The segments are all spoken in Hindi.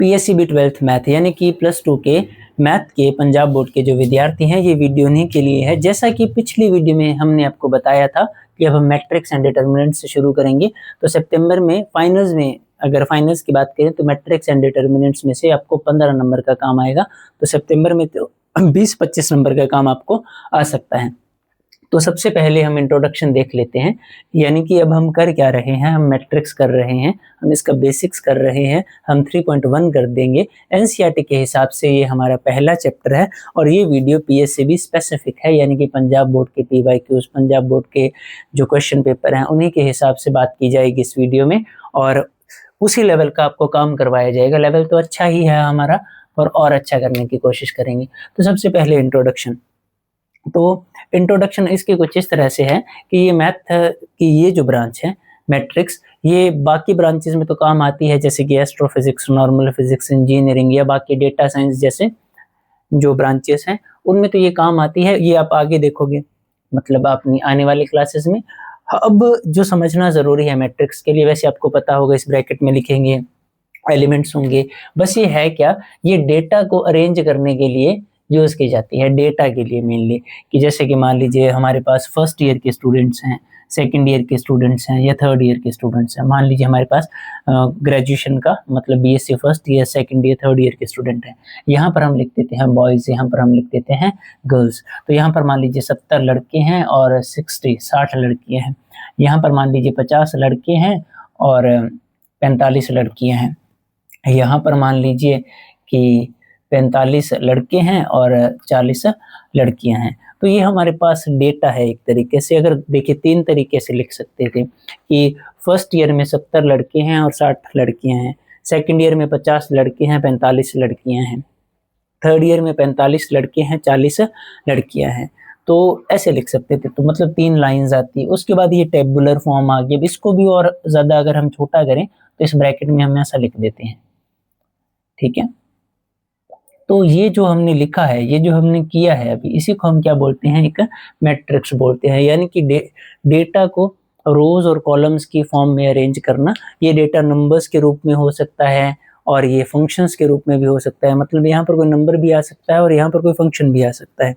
पीएससीबी 12th मैथ यानी कि +2 के मैथ के पंजाब बोर्ड के जो विद्यार्थी हैं, ये वीडियो उन्हीं के लिए है। जैसा कि पिछली वीडियो में हमने आपको बताया था कि अब हम मैट्रिक्स एंड डिटर्मिनेंट्स से शुरू करेंगे। तो सितंबर में फाइनल्स में, अगर फाइनल्स की बात करें तो मैट्रिक्स एंड डिटर्मिनेंट्स में से आपको 15 नंबर का काम आएगा। तो सितंबर में तो 20-25 नंबर का काम आपको आ सकता है। तो सबसे पहले हम इंट्रोडक्शन देख लेते हैं, यानी कि अब हम कर क्या रहे हैं, हम मैट्रिक्स कर रहे हैं, हम इसका बेसिक्स कर रहे हैं, हम 3.1 कर देंगे। एनसीईआरटी के हिसाब से ये हमारा पहला चैप्टर है और ये वीडियो पीएससीबी स्पेसिफिक है, यानी कि पंजाब बोर्ड के पीवाईक्यूज, पंजाब बोर्ड के जो क्वेश्चन पेपर हैं उन्हीं के हिसाब से बात की जाएगी इस वीडियो में और उसी लेवल का आपको काम करवाया जाएगा। लेवल तो अच्छा ही है हमारा और अच्छा करने की कोशिश करेंगे। तो सबसे पहले इंट्रोडक्शन। तो इंट्रोडक्शन इसकी कुछ इस तरह से है कि ये मैथ की ये जो ब्रांच है मैट्रिक्स, ये बाकी ब्रांचेस में तो काम आती है, जैसे कि एस्ट्रोफिजिक्स, नॉर्मल फिजिक्स, इंजीनियरिंग या बाकी डेटा साइंस जैसे जो ब्रांचेस हैं उनमें तो ये काम आती है। ये आप आगे देखोगे, मतलब अपनी आने वाली क्लासेस में। अब जो समझना जरूरी है मैट्रिक्स के लिए, वैसे आपको पता होगा, इस ब्रैकेट में लिखेंगे एलिमेंट्स होंगे। बस ये है क्या, ये डेटा को अरेंज करने के लिए यूज की जाती है, डेटा के लिए मेनली। कि जैसे कि मान लीजिए हमारे पास फर्स्ट ईयर के स्टूडेंट्स हैं, सेकंड ईयर के स्टूडेंट्स हैं या थर्ड ईयर के स्टूडेंट्स हैं। मान लीजिए हमारे पास ग्रेजुएशन का मतलब BSc first year, second year, third year के स्टूडेंट हैं। यहाँ पर हम लिख देते हैं बॉयज, यहाँ पर हम लिख देते हैं गर्ल्स। तो यहाँ पर मान लीजिए 70 लड़के हैं और 60 लड़कियां हैं। यहाँ पर मान लीजिए 50 लड़के हैं और 45 लड़कियां हैं। यहाँ पर मान लीजिए कि 45 लड़के हैं और 40 लड़कियां हैं। तो ये हमारे पास डेटा है एक तरीके से। अगर देखिए 3 तरीके से लिख सकते थे कि फर्स्ट ईयर में 70 लड़के हैं और 60 लड़कियां हैं, सेकंड ईयर में 50 लड़के हैं, 45 लड़कियां हैं, थर्ड ईयर में 45 लड़के हैं, 40 लड़कियां हैं। तो ऐसे लिख सकते थे। तो मतलब 3 लाइंस आती है। उसके बाद ये टेबुलर फॉर्म आ गया। इसको भी और ज्यादा अगर हम छोटा करें तो इस ब्रैकेट में हम ऐसा लिख देते हैं, ठीक है। तो ये जो हमने लिखा है, ये जो हमने किया है अभी, इसी को हम क्या बोलते हैं, एक मैट्रिक्स बोलते हैं। यानी कि डेटा को रोज और कॉलम्स की फॉर्म में अरेंज करना। ये डेटा नंबर्स के रूप में हो सकता है और ये फंक्शंस के रूप में भी हो सकता है। मतलब यहाँ पर कोई नंबर भी आ सकता है और यहाँ पर कोई फंक्शन भी आ सकता है।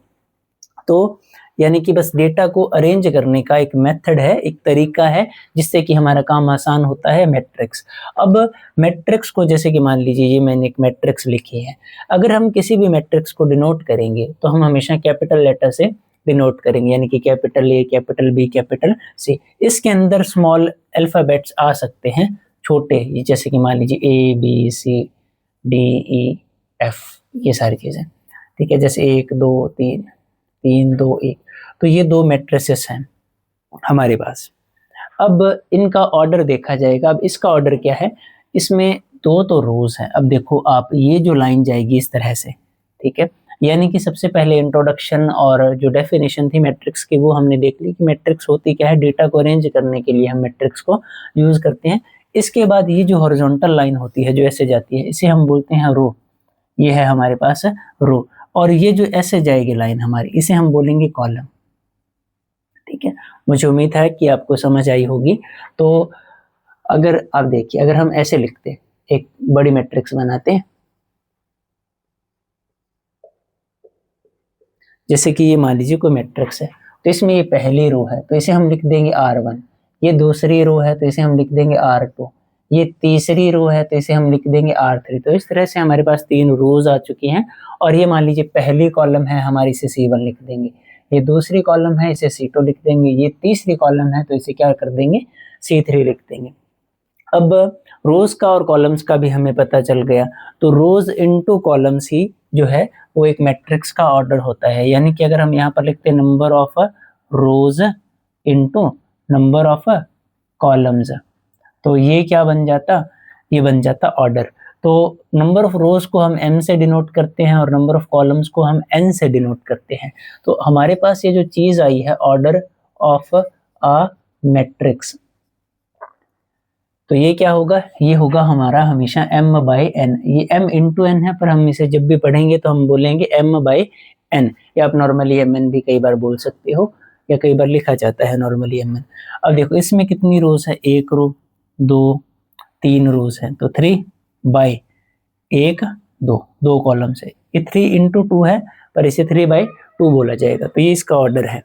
तो यानी कि बस डेटा को अरेंज करने का एक मेथड है, एक तरीका है जिससे कि हमारा काम आसान होता है, मैट्रिक्स। अब मैट्रिक्स को, जैसे कि मान लीजिए ये मैंने एक मैट्रिक्स लिखी है। अगर हम किसी भी मैट्रिक्स को डिनोट करेंगे तो हम हमेशा कैपिटल लेटर से डिनोट करेंगे, यानी कि capital A, capital B, capital C. इसके अंदर स्मॉल अल्फाबेट्स आ सकते हैं, छोटे, जैसे कि मान लीजिए ए, बी, सी, डी, ई, एफ, ये सारी चीजें, ठीक है। जैसे 1 2 3, 3 2 1। तो ये 2 मैट्रिसेस हैं हमारे पास। अब इनका ऑर्डर देखा जाएगा। अब इसका ऑर्डर क्या है, इसमें 2 तो रोज हैं। अब देखो आप, ये जो लाइन जाएगी इस तरह से, ठीक है। यानी कि सबसे पहले इंट्रोडक्शन और जो डेफिनेशन थी मैट्रिक्स की वो हमने देख ली कि मैट्रिक्स होती क्या है। डेटा को अरेंज करने के लिए हम मैट्रिक्स को यूज करते हैं। इसके बाद ये जो हॉरिजॉन्टल लाइन होती है जो ऐसे जाती है, इसे हम बोलते हैं रो। ये है हमारे पास रो। और ये जो ऐसे जाएगी लाइन हमारी, इसे हम बोलेंगे कॉलम, ठीक है। मुझे उम्मीद है कि आपको समझ आई होगी। तो अगर आप देखिए, अगर हम ऐसे लिखते, एक बड़ी मैट्रिक्स बनाते हैं, जैसे कि ये मान लीजिए कोई मैट्रिक्स है, तो इसमें ये पहली रो है तो इसे हम लिख देंगे R1। ये दूसरी रो है तो इसे हम लिख देंगे R2। ये तीसरी रो है तो इसे हम लिख देंगे R3। तो इस तरह से हमारे पास 3 रोज आ चुकी हैं। और ये मान लीजिए पहली कॉलम है हमारी, इसे C1 लिख देंगे। ये दूसरी कॉलम है, इसे C2 लिख देंगे। ये तीसरी कॉलम है तो इसे क्या कर देंगे, C3 लिख देंगे। अब रोज का और कॉलम्स का भी हमें पता चल गया। तो रोज इनटू कॉलम्स ही जो है वो एक मैट्रिक्स का ऑर्डर होता है। यानी कि अगर हम यहाँ पर लिखते हैं number of rose into number of columns, तो ये क्या बन जाता, ये बन जाता ऑर्डर। तो नंबर ऑफ रोज को हम m से डिनोट करते हैं और नंबर ऑफ कॉलम्स को हम n से डिनोट करते हैं। तो हमारे पास ये जो चीज आई है, ऑर्डर ऑफ अ मैट्रिक्स, तो ये क्या होगा, ये होगा हमारा हमेशा m/n। ये m इंटू n है, पर हम इसे जब भी पढ़ेंगे तो हम बोलेंगे m/n, या आप नॉर्मली mn भी कई बार बोल सकते हो, या कई बार लिखा जाता है नॉर्मली mn। अब देखो इसमें कितनी रोज है, 1 रो, 2, 3 रोज है, तो 3/n। 1 2 2 कॉलम्स है, ये 3x2 है पर इसे 3/2 बोला जाएगा, तो ये इसका ऑर्डर है।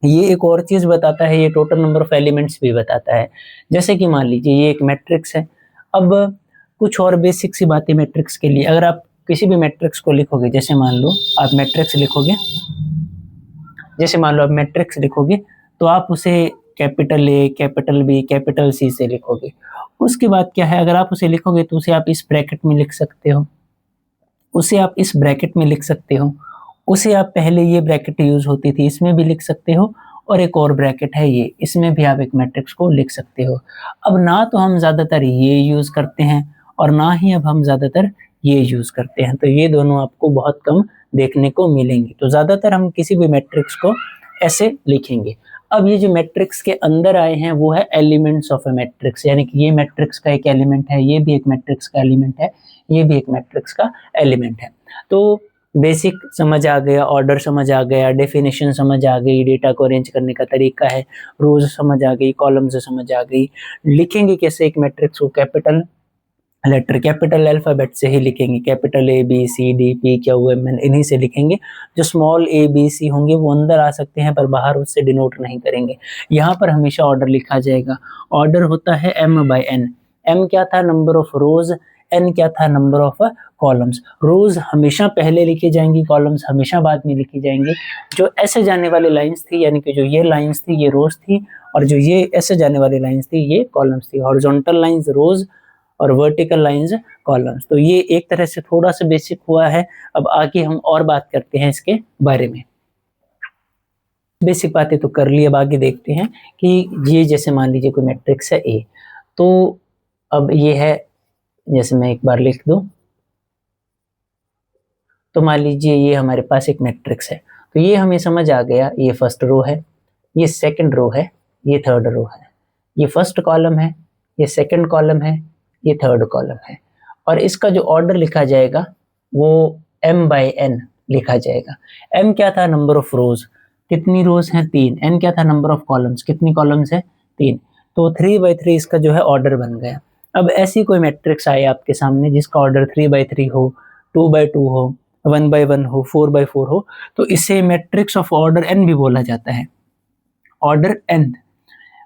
ये एक और चीज बताता है, ये टोटल नंबर ऑफ एलिमेंट्स भी बताता है। जैसे कि मान लीजिए ये एक मैट्रिक्स है। अब कुछ और बेसिक सी बातें मैट्रिक्स के लिए, अगर आप किसी भी मैट्रिक्स को लिखोगे, जैसे मान लो आप मैट्रिक्स लिखोगे, जैसे मान लो आप मैट्रिक्स लिखोगे तो आप उसे capital A, capital B, capital C से लिखोगे। उसके बाद क्या है, अगर आप उसे लिखोगे तो उसे आप इस ब्रैकेट में लिख सकते हो, उसे आप इस ब्रैकेट में लिख सकते हो, उसे आप पहले ये ब्रैकेट यूज होती थी इसमें भी लिख सकते हो, और एक और ब्रैकेट है ये, इसमें भी आप एक मैट्रिक्स को लिख सकते हो। अब ना तो हम ज्यादातर ये यूज करते हैं और ना ही अब हम ज्यादातर ये यूज करते हैं, तो ये दोनों आपको बहुत कम देखने को मिलेंगे। तो ज्यादातर हम किसी भी मैट्रिक्स को ऐसे लिखेंगे। अब ये जो मैट्रिक्स के अंदर आए हैं वो है एलिमेंट्स ऑफ ए मैट्रिक्स, यानी कि ये मैट्रिक्स का एक एलिमेंट है, ये भी एक मैट्रिक्स का एलिमेंट है, ये भी एक मैट्रिक्स का एलिमेंट है। तो बेसिक समझ आ गया, ऑर्डर समझ आ गया, डेफिनेशन समझ आ गई, डेटा को अरेंज करने का तरीका है, रोज समझ आ गई, कॉलम्स समझ आ गई। लिखेंगे कैसे एक मैट्रिक्स को, कैपिटल लेटर, कैपिटल अल्फाबेट से ही लिखेंगे, capital A B C D P Q M N, इन्हीं से लिखेंगे। जो स्मॉल ए बी सी होंगे वो अंदर आ सकते हैं पर बाहर उससे डिनोट नहीं करेंगे। यहाँ पर हमेशा ऑर्डर लिखा जाएगा। ऑर्डर होता है m/n। m क्या था, नंबर ऑफ रोज, n क्या था, नंबर ऑफ कॉलम्स। रोज हमेशा पहले लिखी जाएंगी, कॉलम्स हमेशा बाद में लिखी जाएंगी। जो ऐसे जाने वाली लाइंस थी, यानी कि जो ये लाइंस थी ये रोज थी, और जो ये ऐसे जाने वाली लाइंस थी ये कॉलम्स थी। हॉरिजॉन्टल लाइंस रोज और वर्टिकल लाइंस कॉलम्स। तो ये एक तरह से थोड़ा सा बेसिक हुआ है। अब आगे हम और बात करते हैं इसके बारे में। बेसिक बातें तो कर ली, अब आगे देखते हैं कि ये जैसे मान लीजिए कोई मैट्रिक्स है ए, तो अब ये है, जैसे मैं एक बार लिख दूं, तो मान लीजिए ये हमारे पास एक मैट्रिक्स है। तो ये हमें समझ आ गया, ये फर्स्ट रो है, ये सेकंड रो है, ये थर्ड रो है, ये फर्स्ट कॉलम है, ये सेकंड कॉलम है, ये थर्ड कॉलम है। और इसका जो ऑर्डर लिखा जाएगा वो m/n लिखा जाएगा। m क्या था, नंबर ऑफ रोज, कितनी रोज हैं 3। n क्या था, नंबर ऑफ कॉलम्स, कितनी कॉलम्स है 3। तो 3/3 इसका जो है ऑर्डर बन गया। अब ऐसी कोई मैट्रिक्स आए आपके सामने जिसका ऑर्डर 3/3 हो, 2/2 हो, 1/1 हो, 4/4 हो, तो इसे मैट्रिक्स ऑफ ऑर्डर n भी बोला जाता है। ऑर्डर n,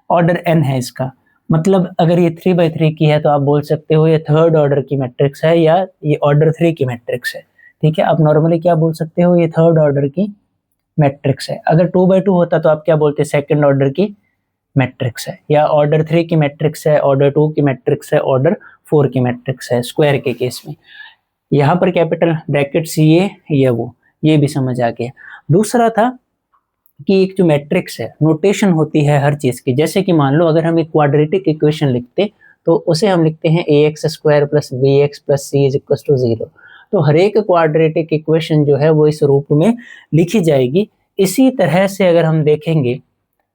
ऑर्डर n है इसका। मतलब अगर ये 3/3 की है तो आप बोल सकते हो ये थर्ड ऑर्डर की मैट्रिक्स है या ये ऑर्डर 3 की मैट्रिक्स है। ठीक है, आप नॉर्मली क्या बोल सकते हो, ये थर्ड ऑर्डर की मैट्रिक्स है। अगर 2/2 होता तो आप क्या बोलते, सेकंड ऑर्डर की मैट्रिक्स है, या ऑर्डर 3 की मैट्रिक्स है, ऑर्डर 2 की मैट्रिक्स है, ऑर्डर 4 की मैट्रिक्स है, स्क्वायर के केस में। यहाँ पर कैपिटल ब्रैकेट्स ये या वो, ये भी समझ आ गया। दूसरा था कि एक जो मैट्रिक्स है, नोटेशन होती है हर चीज की। जैसे कि मान लो अगर हम एक क्वाड्रेटिक इक्वेशन लिखते तो उसे हम लिखते हैं ax² + bx + c = 0। तो हर एक क्वाड्रेटिक इक्वेशन जो है वो इस रूप में लिखी जाएगी। इसी तरह से अगर हम देखेंगे,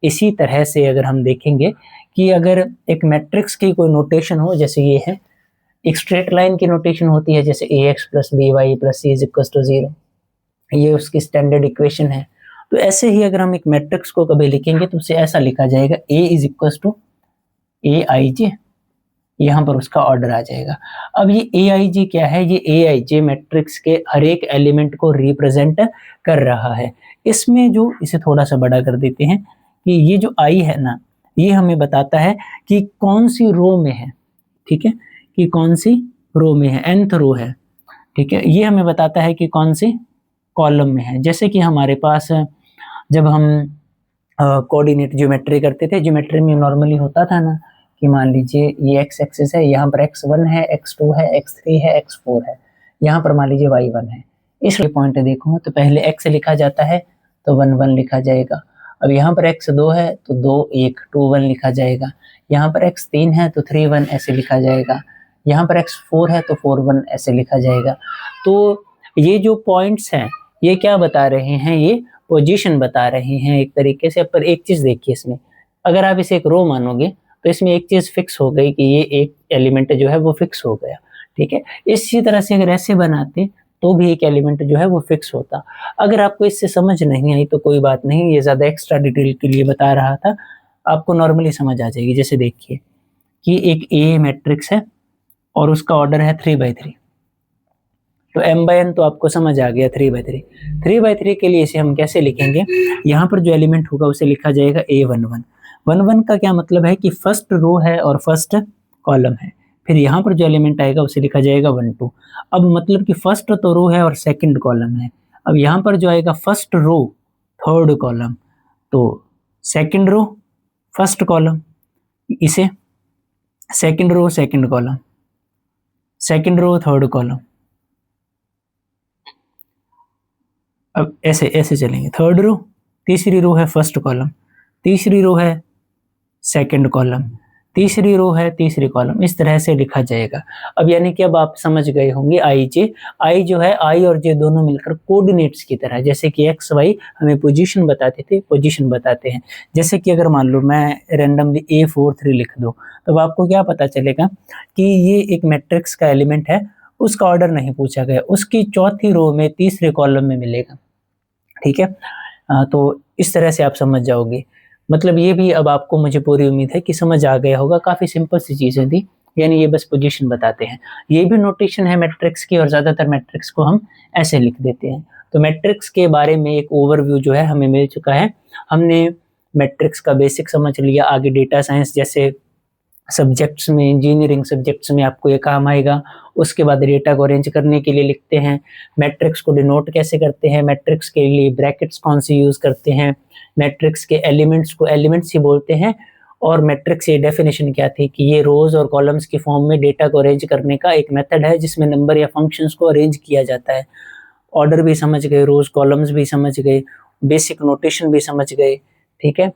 इसी तरह से अगर हम देखेंगे कि अगर एक मैट्रिक्स की कोई नोटेशन हो, जैसे ये है, एक स्ट्रेट लाइन की नोटेशन होती है, जैसे ax + by + c = 0, ये उसकी स्टैंडर्ड इक्वेशन है। तो ऐसे ही अगर हम एक मैट्रिक्स को कभी लिखेंगे तो उसे ऐसा लिखा जाएगा a = aij, यहाँ पर उसका ऑर्डर आ जाएगा। अब ये aij क्या है, ये aij मैट्रिक्स के हर एक एलिमेंट को रिप्रेजेंट कर रहा है। इसमें जो, इसे थोड़ा सा बड़ा कर देते हैं, कि ये जो i है ना, ये हमें बताता है कि कौन सी रो में है। ठीक है, कि कौन सी रो में है, nth रो है। ठीक है, ये हमें बताता है कि कौन सी कॉलम में है। जैसे कि हमारे पास जब हम कोऑर्डिनेट ज्योमेट्री करते थे, ज्योमेट्री में नॉर्मली होता था ना कि मान लीजिए ये x एक्सिस है, यहाँ पर x1 है, x2 है, x3 है, x4 है, यहाँ पर मान लीजिए y1 है। इस पॉइंट देखो तो पहले x लिखा जाता है तो 1 1 लिखा जाएगा। अब यहाँ पर x2 है तो 2 1 2 1 लिखा जाएगा। यहाँ पर x3 है तो 3 1 ऐसे लिखा जाएगा। यहाँ पर x4 है तो 4 1 ऐसे लिखा जाएगा। तो ये जो पॉइंट्स हैं ये क्या बता रहे हैं, ये पोजीशन बता रहे हैं एक तरीके से। पर एक चीज देखिए इसमें, अगर आप इसे एक रो मानोगे तो इसमें एक चीज फिक्स हो गई कि ये एक एलिमेंट जो है वो फिक्स हो गया। ठीक है, इसी तरह से अगर ऐसे बनाते तो भी एक एलिमेंट जो है वो फिक्स होता। अगर आपको इससे समझ नहीं आई तो कोई बात नहीं, ये ज्यादा एक्स्ट्रा डिटेल के लिए बता रहा था, आपको नॉर्मली समझ आ जाएगी। जैसे देखिए कि एक ए मैट्रिक्स है और उसका ऑर्डर है 3/3। तो m/n तो आपको समझ आ गया 3/3। 3/3 के लिए इसे हम कैसे लिखेंगे, यहाँ पर जो एलिमेंट होगा उसे लिखा जाएगा a11। 11 का क्या मतलब है कि फर्स्ट रो है और फर्स्ट कॉलम है। फिर यहाँ पर जो एलिमेंट आएगा उसे लिखा जाएगा 12। अब मतलब कि फर्स्ट तो रो है और सेकंड कॉलम है। अब यहाँ पर जो आएगा फर्स्ट रो थर्ड कॉलम, तो सेकंड रो फर्स्ट कॉलम, इसे second row second column, second row third column. अब ऐसे ऐसे चलेंगे, थर्ड रो, तीसरी रो है फर्स्ट कॉलम, तीसरी रो है सेकंड कॉलम, तीसरी रो है तीसरी कॉलम, इस तरह से लिखा जाएगा। अब यानी कि अब आप समझ गए होंगे आई जे, आई जो है आई और जे दोनों मिलकर कोऑर्डिनेट्स की तरह, जैसे कि एक्स वाई हमें पोजीशन बताते थे, पोजीशन बताते हैं। जैसे कि अगर मान लो मैं रैंडमली A43 लिख दूं, तो आपको क्या पता चलेगा कि ये एक मैट्रिक्स का एलिमेंट है, उसका ऑर्डर नहीं पूछा गया, उसकी चौथी रो में तीसरे कॉलम में मिलेगा। ठीक है, तो इस तरह से आप समझ जाओगे। मतलब ये भी अब आपको, मुझे पूरी उम्मीद है कि समझ आ गया होगा। काफ़ी सिंपल सी चीज़ें थी, यानी ये बस पोजीशन बताते हैं। ये भी नोटेशन है मैट्रिक्स की, और ज़्यादातर मैट्रिक्स को हम ऐसे लिख देते हैं। तो मैट्रिक्स के बारे में एक ओवरव्यू जो है हमें मिल चुका है। हमने मैट्रिक्स का बेसिक समझ लिया। आगे डेटा साइंस जैसे सब्जेक्ट्स में, इंजीनियरिंग सब्जेक्ट्स में आपको ये काम आएगा। उसके बाद डेटा को अरेंज करने के लिए लिखते हैं, मैट्रिक्स को डिनोट कैसे करते हैं, मैट्रिक्स के लिए ब्रैकेट्स कौन से यूज़ करते हैं, मैट्रिक्स के एलिमेंट्स को एलिमेंट्स ही बोलते हैं, और मैट्रिक्स ये डेफिनेशन क्या थी कि ये रोज और कॉलम्स की फॉर्म में डेटा को अरेंज करने का एक मेथड है जिसमें नंबर या फंक्शंस को अरेंज किया जाता है। ऑर्डर भी समझ गए, रोज कॉलम्स भी समझ गए, बेसिक नोटेशन भी समझ गए। ठीक है,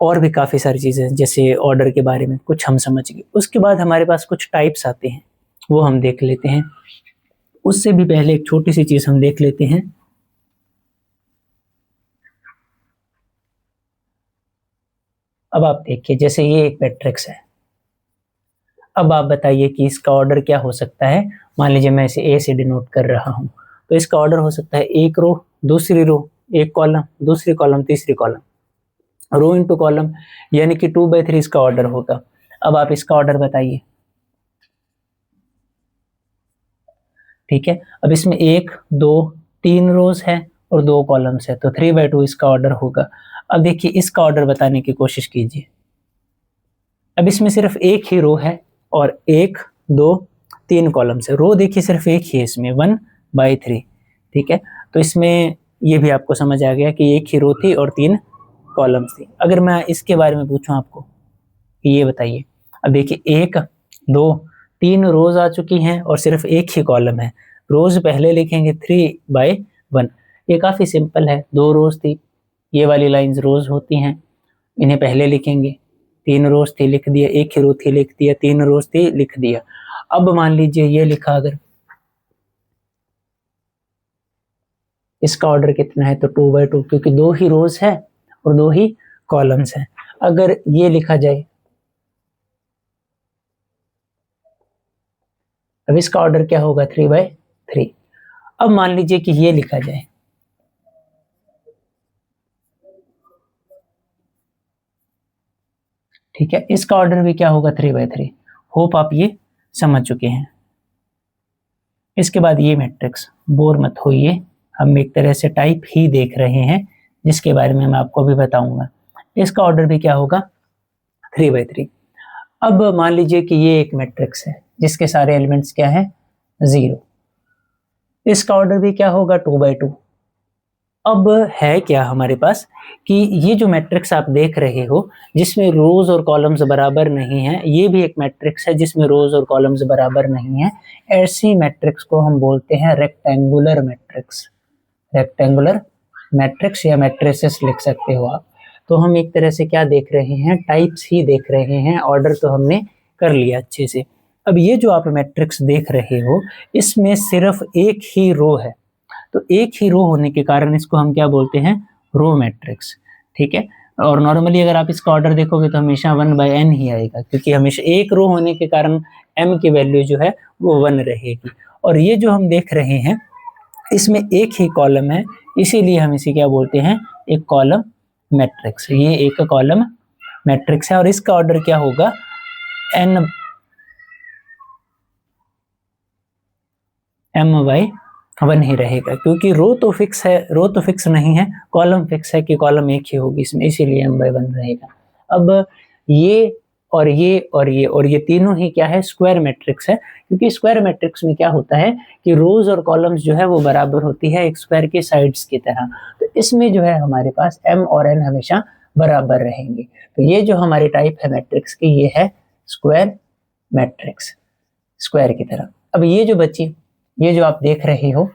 और भी काफ़ी सारी चीज़ें जैसे ऑर्डर के बारे में कुछ हम समझ गए। उसके बाद हमारे पास कुछ टाइप्स आते हैं, वो हम देख लेते हैं। उससे भी पहले एक छोटी सी चीज़ हम देख लेते हैं। अब आप देखिए, जैसे ये एक मैट्रिक्स है। अब आप बताइए कि इसका ऑर्डर क्या हो सकता है। मान लीजिए मैं इसे ए से डिनोट कर रहा हूँ, तो इसका ऑर्डर हो सकता है एक रो, दूसरी रो, एक कॉलम, दूसरी कॉलम, तीसरी कॉलम, रो इंटू कॉलम, यानी कि 2/3 इसका ऑर्डर होगा। अब आप इसका ऑर्डर बताइए। ठीक है, अब इसमें एक, दो, तीन रोज है और दो कॉलम्स है, तो 3/2 इसका ऑर्डर होगा। अब देखिए इसका ऑर्डर बताने की कोशिश कीजिए। अब इसमें सिर्फ एक ही रो है और एक, दो, तीन कॉलम्स है। रो देखिए सिर्फ एक ही है इसमें, 1/3। ठीक है, तो इसमें ये भी आपको समझ आ गया कि एक ही रो थी और तीन कॉलम्स थी। अगर मैं इसके बारे में पूछूं आपको कि ये बताइए, अब देखिए एक, दो, तीन रोज आ चुकी हैं और सिर्फ एक ही कॉलम है। रोज पहले लिखेंगे 3/1। ये काफी सिंपल है, दो रोज थी, ये वाली लाइंस रोज होती हैं, इन्हें पहले लिखेंगे। तीन रोज थी लिख दिया, एक ही रो थी लिख दिया, तीन रोज थी लिख दिया। अब मान लीजिए ये लिखा, अगर इसका ऑर्डर कितना है, तो 2/2, क्योंकि दो ही रोज है और दो ही कॉलम्स हैं। अगर ये लिखा जाए, अब इसका ऑर्डर क्या होगा, 3/3। अब मान लीजिए कि ये लिखा जाए, ठीक है, इसका ऑर्डर भी क्या होगा, 3/3। होप आप ये समझ चुके हैं। इसके बाद ये मैट्रिक्स, बोर मत होइए, हम एक तरह से टाइप ही देख रहे हैं जिसके बारे में मैं आपको भी बताऊंगा। इसका ऑर्डर भी क्या होगा, 3/3। अब मान लीजिए कि ये एक मैट्रिक्स है जिसके सारे एलिमेंट्स क्या है, 0। इसका ऑर्डर भी क्या होगा, 2/2। अब है क्या हमारे पास कि ये जो मैट्रिक्स आप देख रहे हो जिसमें रोज और कॉलम्स बराबर नहीं है, ये भी एक मैट्रिक्स है जिसमें रोज और कॉलम्स बराबर नहीं है। ऐसी मैट्रिक्स को हम बोलते हैं रेक्टेंगुलर मैट्रिक्स। रेक्टेंगुलर मैट्रिक्स या मैट्रिसेस लिख सकते हो आप। तो हम एक तरह से क्या देख रहे हैं, टाइप्स ही देख रहे हैं। ऑर्डर तो हमने कर लिया अच्छे से। अब ये जो आप मैट्रिक्स देख रहे हो इसमें सिर्फ एक ही रो है, तो एक ही रो होने के कारण इसको हम क्या बोलते हैं, रो मैट्रिक्स। ठीक है, और नॉर्मली अगर आप इसका ऑर्डर देखोगे तो हमेशा 1/n ही आएगा, क्योंकि हमेशा एक रो होने के कारण m की वैल्यू जो है वो 1 रहेगी। और ये जो हम देख रहे हैं इसमें एक ही कॉलम है, इसीलिए हम इसे क्या बोलते हैं, एक कॉलम मैट्रिक्स। ये एक कॉलम मैट्रिक्स है और इसका ऑर्डर क्या होगा, my1 ही रहेगा, क्योंकि रो तो फिक्स है, रो तो फिक्स नहीं है, कॉलम फिक्स है कि कॉलम एक ही होगी इसमें, इसीलिए my1 रहेगा। अब ये और ये और ये और ये तीनों ही क्या है, स्क्वायर मैट्रिक्स है, क्योंकि स्क्वायर मैट्रिक्स में क्या होता है कि रोज और कॉलम्स जो है वो बराबर होती है एक स्क्वायर के साइड्स की तरह। तो इसमें जो है हमारे पास m और n हमेशा बराबर रहेंगे। तो ये जो हमारी टाइप है मैट्रिक्स की, ये है स्क्वायर मैट्रिक्स, स्क्वायर की तरह। अब ये जो बची, ये जो आप देख रहे हो,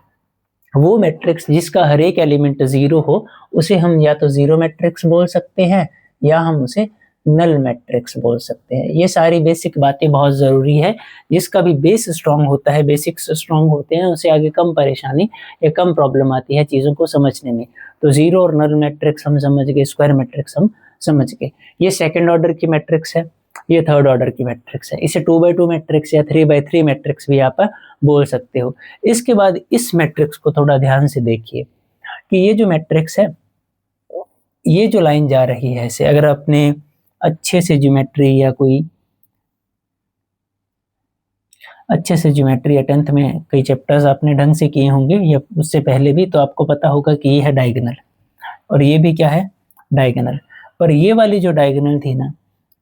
वो मैट्रिक्स जिसका हर एक एलिमेंट जीरो हो, उसे हम या तो जीरो मैट्रिक्स बोल सकते हैं या हम उसे नल मैट्रिक्स बोल सकते हैं। ये सारी बेसिक बातें बहुत ज़रूरी है। जिसका भी बेस स्ट्रांग होता है, बेसिक्स स्ट्रांग होते हैं, उसे आगे कम परेशानी या कम प्रॉब्लम आती है चीज़ों को समझने में। तो जीरो और नल मैट्रिक्स हम समझ गए, स्क्वायर मैट्रिक्स हम समझ गए। ये सेकेंड ऑर्डर की मैट्रिक्स है, ये थर्ड ऑर्डर की मैट्रिक्स है। इसे 2x2 मैट्रिक्स या 3x3 मैट्रिक्स भी आप बोल सकते हो। इसके बाद इस मैट्रिक्स को थोड़ा ध्यान से देखिए कि ये जो मैट्रिक्स है, ये जो लाइन जा रही है, ऐसे अगर अपने अच्छे से ज्योमेट्री या कोई अच्छे से ज्योमेट्री या 10th में कई चैप्टर्स आपने ढंग से किए होंगे या उससे पहले भी, तो आपको पता होगा कि ये है डायगोनल और ये भी क्या है, डायगोनल। पर ये वाली जो डायगोनल थी ना,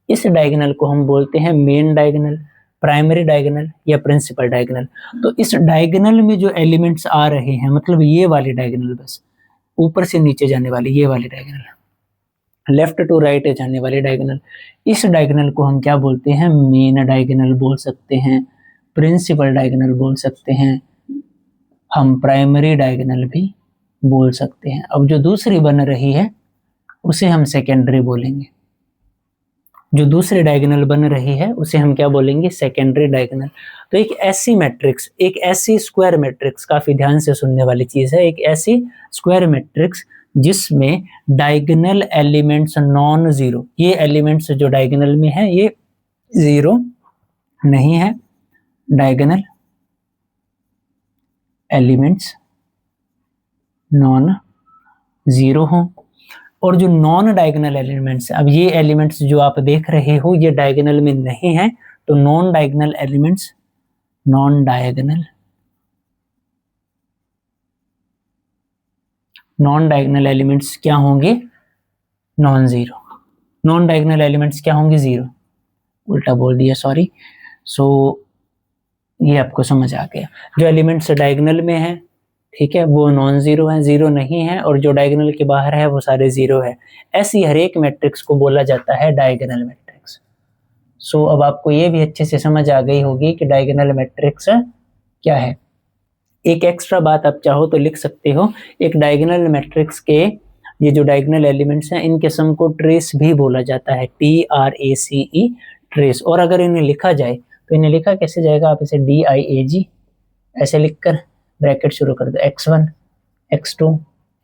इस डायगोनल को हम बोलते हैं मेन डायगोनल, प्राइमरी डायगोनल या प्रिंसिपल डायगोनल। तो इस डायगोनल में जो एलिमेंट्स आ रहे हैं, मतलब ये वाली डायगोनल, बस ऊपर से नीचे जाने वाली ये वाली डायगोनल, लेफ्ट टू राइट जाने वाली डायगोनल, इस डायगोनल को हम क्या बोलते हैं, मेन डायगोनल बोल सकते हैं, प्रिंसिपल डायगोनल बोल सकते हैं, हम प्राइमरी डायगोनल भी बोल सकते हैं। अब जो दूसरी बन रही है उसे हम सेकेंडरी बोलेंगे, जो दूसरी डायगोनल बन रही है उसे हम क्या बोलेंगे, सेकेंडरी डायगोनल। तो एक ऐसी मैट्रिक्स, एक ऐसी स्क्वायर मैट्रिक्स, काफी ध्यान से सुनने वाली चीज है, एक ऐसी स्क्वायर मैट्रिक्स जिसमें डायगोनल एलिमेंट्स नॉन जीरो, ये एलिमेंट्स जो डायगोनल में है ये जीरो नहीं है, डायगोनल एलिमेंट्स नॉन जीरो हो। और जो नॉन डायगोनल एलिमेंट्स, अब ये एलिमेंट्स जो आप देख रहे हो ये डायगोनल में नहीं है, तो non diagonal elements, non diagonal elements क्या होंगे, non zero. Non diagonal elements क्या होंगे, जीरो, उल्टा बोल दिया, सॉरी। सो ये आपको समझ आ गया। जो एलिमेंट्स डायगोनल में है, ठीक है, वो नॉन जीरो है, जीरो नहीं है, और जो डायगोनल के बाहर है वो सारे जीरो है। ऐसी हर एक मैट्रिक्स को बोला जाता है डायगोनल मैट्रिक्स। सो अब आपको ये भी अच्छे से समझ आ गई होगी कि डायगोनल मैट्रिक्स क्या है। एक एक्स्ट्रा बात आप चाहो तो लिख सकते हो, एक डायगोनल मैट्रिक्स के ये जो डायगोनल एलिमेंट्स हैं इनके सम को ट्रेस भी बोला जाता है, TRACE, ट्रेस। और अगर इन्हें लिखा जाए तो इन्हें लिखा कैसे जाएगा, आप इसे DIAG ऐसे लिखकर ब्रैकेट शुरू कर दो, x1 x2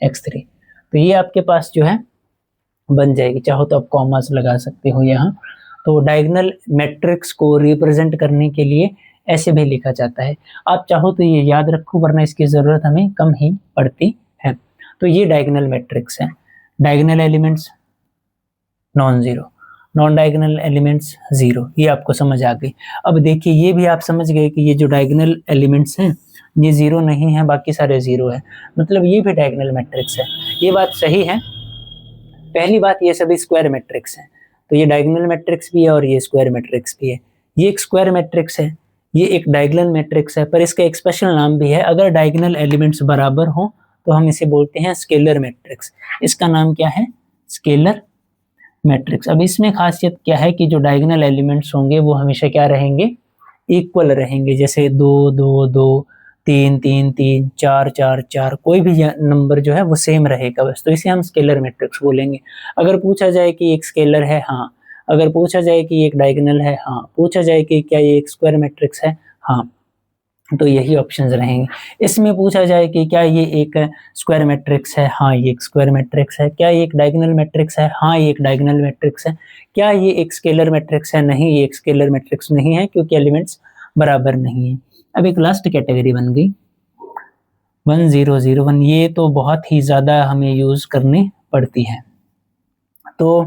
x3, तो ये आपके पास जो है बन जाएगी। चाहो तो आप कॉमास लगा सकते हो यहाँ। तो डायगोनल मैट्रिक्स को रिप्रेजेंट करने के लिए ऐसे भी लिखा जाता है। आप चाहो तो ये याद रखो, वरना इसकी ज़रूरत हमें कम ही पड़ती है। तो ये डायगोनल मैट्रिक्स है, diagonal elements non zero, non diagonal elements zero, ये आपको समझ आ गई। अब देखिए ये भी आप समझ गए कि ये जो डायगोनल एलिमेंट्स हैं ये जीरो नहीं है, बाकी सारे जीरो है, मतलब ये भी डायगोनल मैट्रिक्स है। ये बात सही है। पहली बात, ये सभी स्क्वायर मैट्रिक्स हैं, तो ये डायगोनल मैट्रिक्स भी है और ये स्क्वायर मैट्रिक्स भी है। ये एक स्क्वायर मैट्रिक्स है, ये एक डायगोनल मैट्रिक्स है, पर इसका एक स्पेशल नाम भी है। अगर डायगोनल एलिमेंट्स बराबर हो तो हम इसे बोलते हैं स्केलर मैट्रिक्स। इसका नाम क्या है, स्केलर मैट्रिक्स। अब इसमें खासियत क्या है कि जो डायगोनल एलिमेंट्स होंगे वो हमेशा क्या रहेंगे, इक्वल रहेंगे। जैसे 2 2 2, 3 3 3, 4 4 4, कोई भी नंबर जो है वो सेम रहेगा बस, तो इसे हम स्केलर मैट्रिक्स बोलेंगे। अगर पूछा जाए कि एक स्केलर है, हाँ। अगर पूछा जाए कि एक डायगोनल है, हाँ। पूछा जाए कि क्या ये एक स्क्वायर मैट्रिक्स है, हाँ, तो यही ऑप्शंस रहेंगे। इसमें पूछा जाए कि क्या ये एक स्क्वायर मैट्रिक्स है, हाँ ये एक स्क्वायर मैट्रिक्स है। क्या ये एक डायगोनल मैट्रिक्स है, हाँ ये एक डायगोनल मैट्रिक्स है। क्या ये एक स्केलर मैट्रिक्स है, नहीं ये एक स्केलर मैट्रिक्स नहीं है, क्योंकि एलिमेंट्स बराबर नहीं है। अब एक लास्ट कैटेगरी बन गई 1 0 0 1, ये तो बहुत ही ज़्यादा हमें यूज़ करनी पड़ती है। तो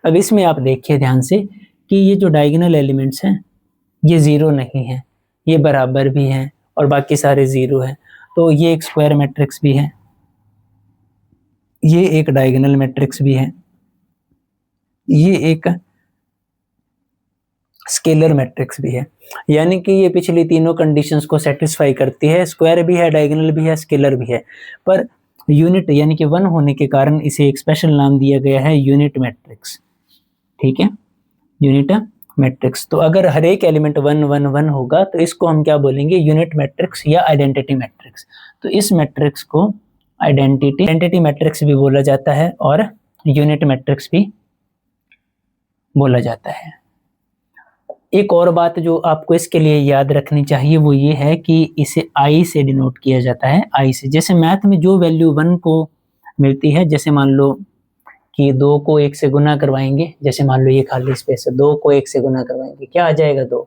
अब इसमें आप देखिए ध्यान से कि ये जो डायगोनल एलिमेंट्स हैं ये ज़ीरो नहीं है, ये बराबर भी हैं और बाकी सारे 0 है। तो ये एक स्क्वायर मैट्रिक्स भी है, ये एक डायगोनल मैट्रिक्स भी है, ये एक स्केलर मैट्रिक्स भी है। यानी कि ये पिछली तीनों कंडीशंस को सेटिस्फाई करती है, स्क्वायर भी है, डायगोनल भी है, स्केलर भी है। पर यूनिट यानी कि 1 होने के कारण इसे एक स्पेशल नाम दिया गया है, यूनिट मैट्रिक्स। ठीक है, यूनिट मैट्रिक्स। तो अगर हर एक एलिमेंट 1 1 1 होगा तो इसको हम क्या बोलेंगे, यूनिट मैट्रिक्स या आइडेंटिटी मैट्रिक्स। तो इस मैट्रिक्स को आइडेंटिटी मैट्रिक्स भी बोला जाता है और यूनिट मैट्रिक्स भी बोला जाता है। एक और बात जो आपको इसके लिए याद रखनी चाहिए वो ये है कि इसे आई से डिनोट किया जाता है, आई से। जैसे मैथ में जो वैल्यू 1 को मिलती है, जैसे मान लो कि 2 को 1 से गुना करवाएंगे, जैसे मान लो ये खाली स्पेस है, 2 को 1 से गुना करवाएंगे, क्या आ जाएगा 2।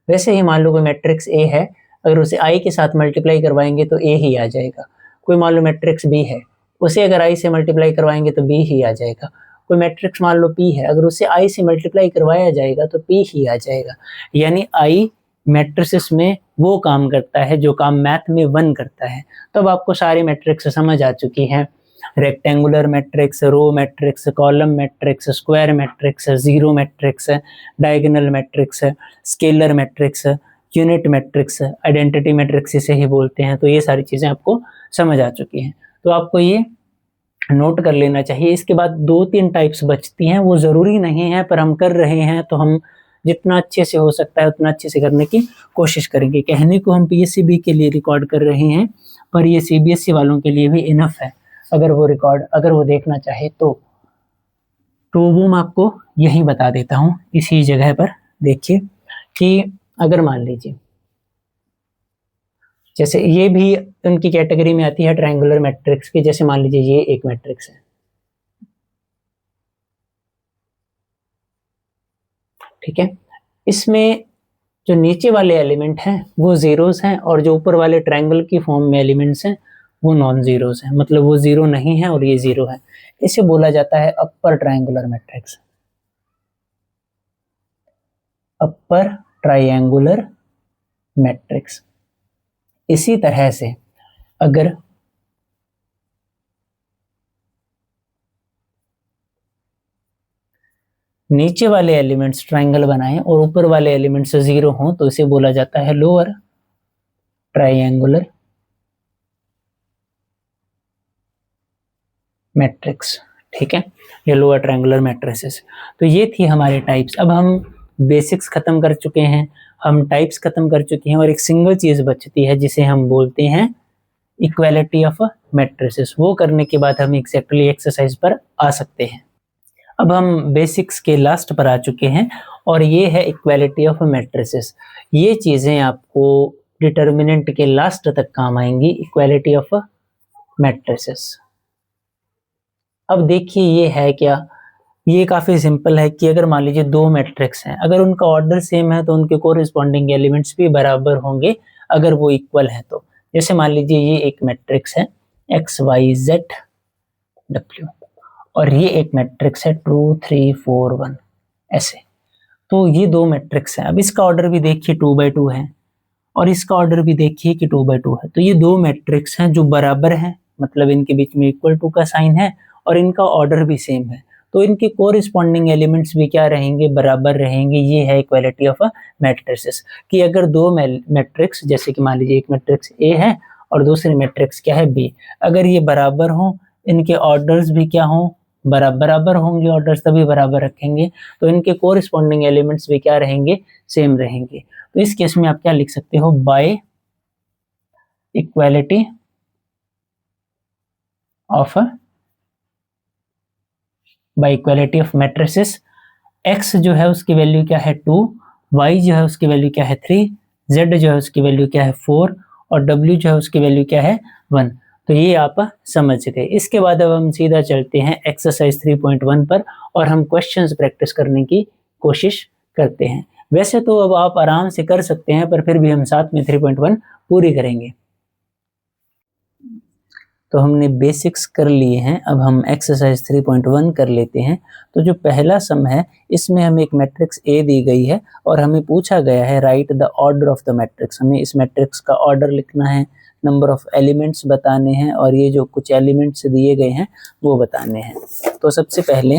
वैसे ही मान लो कोई मैट्रिक्स ए है, अगर उसे आई के साथ मल्टीप्लाई करवाएंगे तो ए ही आ जाएगा। कोई मान लो मैट्रिक्स बी है, उसे अगर आई से मल्टीप्लाई करवाएंगे तो बी ही आ जाएगा। कोई मैट्रिक्स मान लो पी है, अगर उसे आई से मल्टीप्लाई करवाया जाएगा तो पी ही आ जाएगा। यानी आई मैट्रिसेस में वो काम करता है जो काम मैथ में 1 करता है। तो अब आपको सारी मैट्रिक्स समझ आ चुकी हैं, rectangular matrix, row matrix, column matrix, square matrix, zero matrix, diagonal matrix, scalar matrix, unit matrix, identity matrix इसे ही बोलते हैं। तो ये सारी चीजें आपको समझ आ चुकी हैं, तो आपको ये नोट कर लेना चाहिए। इसके बाद 2-3 टाइप्स बचती हैं, वो जरूरी नहीं है पर हम कर रहे हैं तो हम जितना अच्छे से हो सकता है उतना अच्छे से करने की कोशिश करेंगे। कहने को हम पीएससीबी के लिए रिकॉर्ड कर रहे हैं, पर ये सीबीएसई वालों के लिए भी इनफ है अगर वो देखना चाहे तो वो मैं आपको यही बता देता हूँ इसी जगह पर। देखिए कि अगर मान लीजिए जैसे ये भी उनकी कैटेगरी में आती है ट्रायंगुलर मैट्रिक्स की। जैसे मान लीजिए ये एक मैट्रिक्स है, ठीक है, इसमें जो नीचे वाले एलिमेंट हैं वो जीरोस हैं और जो ऊपर वाले ट्रायंगल की फॉर्म में एलिमेंट्स हैं वो नॉन जीरोस हैं, मतलब वो जीरो नहीं है और ये जीरो है। इसे बोला जाता है upper triangular matrix, upper triangular matrix. इसी तरह से अगर नीचे वाले एलिमेंट्स ट्रायंगल बनाएं और ऊपर वाले एलिमेंट्स जीरो हों तो इसे बोला जाता है लोअर ट्रायंगुलर मैट्रिक्स। ठीक है, ये लोअर ट्रायंगुलर मैट्रिसेस। तो ये थी हमारे टाइप्स। अब हम बेसिक्स खत्म कर चुके हैं, हम टाइप्स खत्म कर चुके हैं और एक सिंगल चीज बचती है जिसे हम बोलते हैं इक्वालिटी ऑफ मैट्रिसेस। वो करने के बाद हम एग्जैक्टली एक्सरसाइज पर आ सकते हैं। अब हम बेसिक्स के लास्ट पर आ चुके हैं और ये है इक्वालिटी ऑफ मैट्रिसेस। ये चीजें आपको डिटर्मिनेंट के लास्ट तक काम आएंगी, इक्वालिटी ऑफ मैट्रिसेस। अब देखिए ये है क्या, ये काफी सिंपल है कि अगर मान लीजिए 2 मैट्रिक्स हैं, अगर उनका ऑर्डर सेम है तो उनके कोरिस्पॉन्डिंग एलिमेंट्स भी बराबर होंगे अगर वो इक्वल है तो। जैसे मान लीजिए ये एक मैट्रिक्स है एक्स वाई जेड डब्ल्यू और ये एक मैट्रिक्स है 2 3 4 1 ऐसे। तो ये 2 मैट्रिक्स हैं। अब इसका ऑर्डर भी देखिए 2/2 है और इसका ऑर्डर भी देखिए कि 2/2 है। तो ये 2 मैट्रिक्स हैं जो बराबर हैं, मतलब इनके बीच में इक्वल टू का साइन है और इनका ऑर्डर भी सेम है, तो इनके कोरिस्पॉन्डिंग एलिमेंट्स भी क्या रहेंगे, बराबर रहेंगे। ये है इक्वालिटी ऑफ मैट्रिसेस कि अगर 2 मैट्रिक्स, जैसे कि मान लीजिए एक मैट्रिक्स ए है और दूसरी मैट्रिक्स क्या है बी, अगर ये बराबर हों, इनके ऑर्डर्स भी क्या हों, बराबर होंगे, ऑर्डर्स तभी बराबर रखेंगे, तो इनके कोरिस्पॉन्डिंग एलिमेंट्स भी क्या रहेंगे, सेम रहेंगे। तो इस केस में आप क्या लिख सकते हो, by equality of matrices. x जो है उसकी वैल्यू क्या है 2, y जो है उसकी वैल्यू क्या है 3, z जो है उसकी वैल्यू क्या है 4 और w जो है उसकी वैल्यू क्या है 1। तो ये आप समझ गए। इसके बाद अब हम सीधा चलते हैं एक्सरसाइज 3.1 पर और हम क्वेश्चंस प्रैक्टिस करने की कोशिश करते हैं। वैसे तो अब आप आराम से कर सकते हैं पर फिर भी हम साथ में 3.1 पूरी करेंगे। तो हमने बेसिक्स कर लिए हैं। अब हम एक्सरसाइज 3.1 कर लेते हैं। तो जो पहला सम है इसमें हमें एक मैट्रिक्स ए दी गई है और हमें पूछा गया है right the order of the matrix. हमें इस मैट्रिक्स का ऑर्डर लिखना है, नंबर ऑफ एलिमेंट्स बताने हैं और ये जो कुछ एलिमेंट्स दिए गए हैं वो बताने हैं। तो सबसे पहले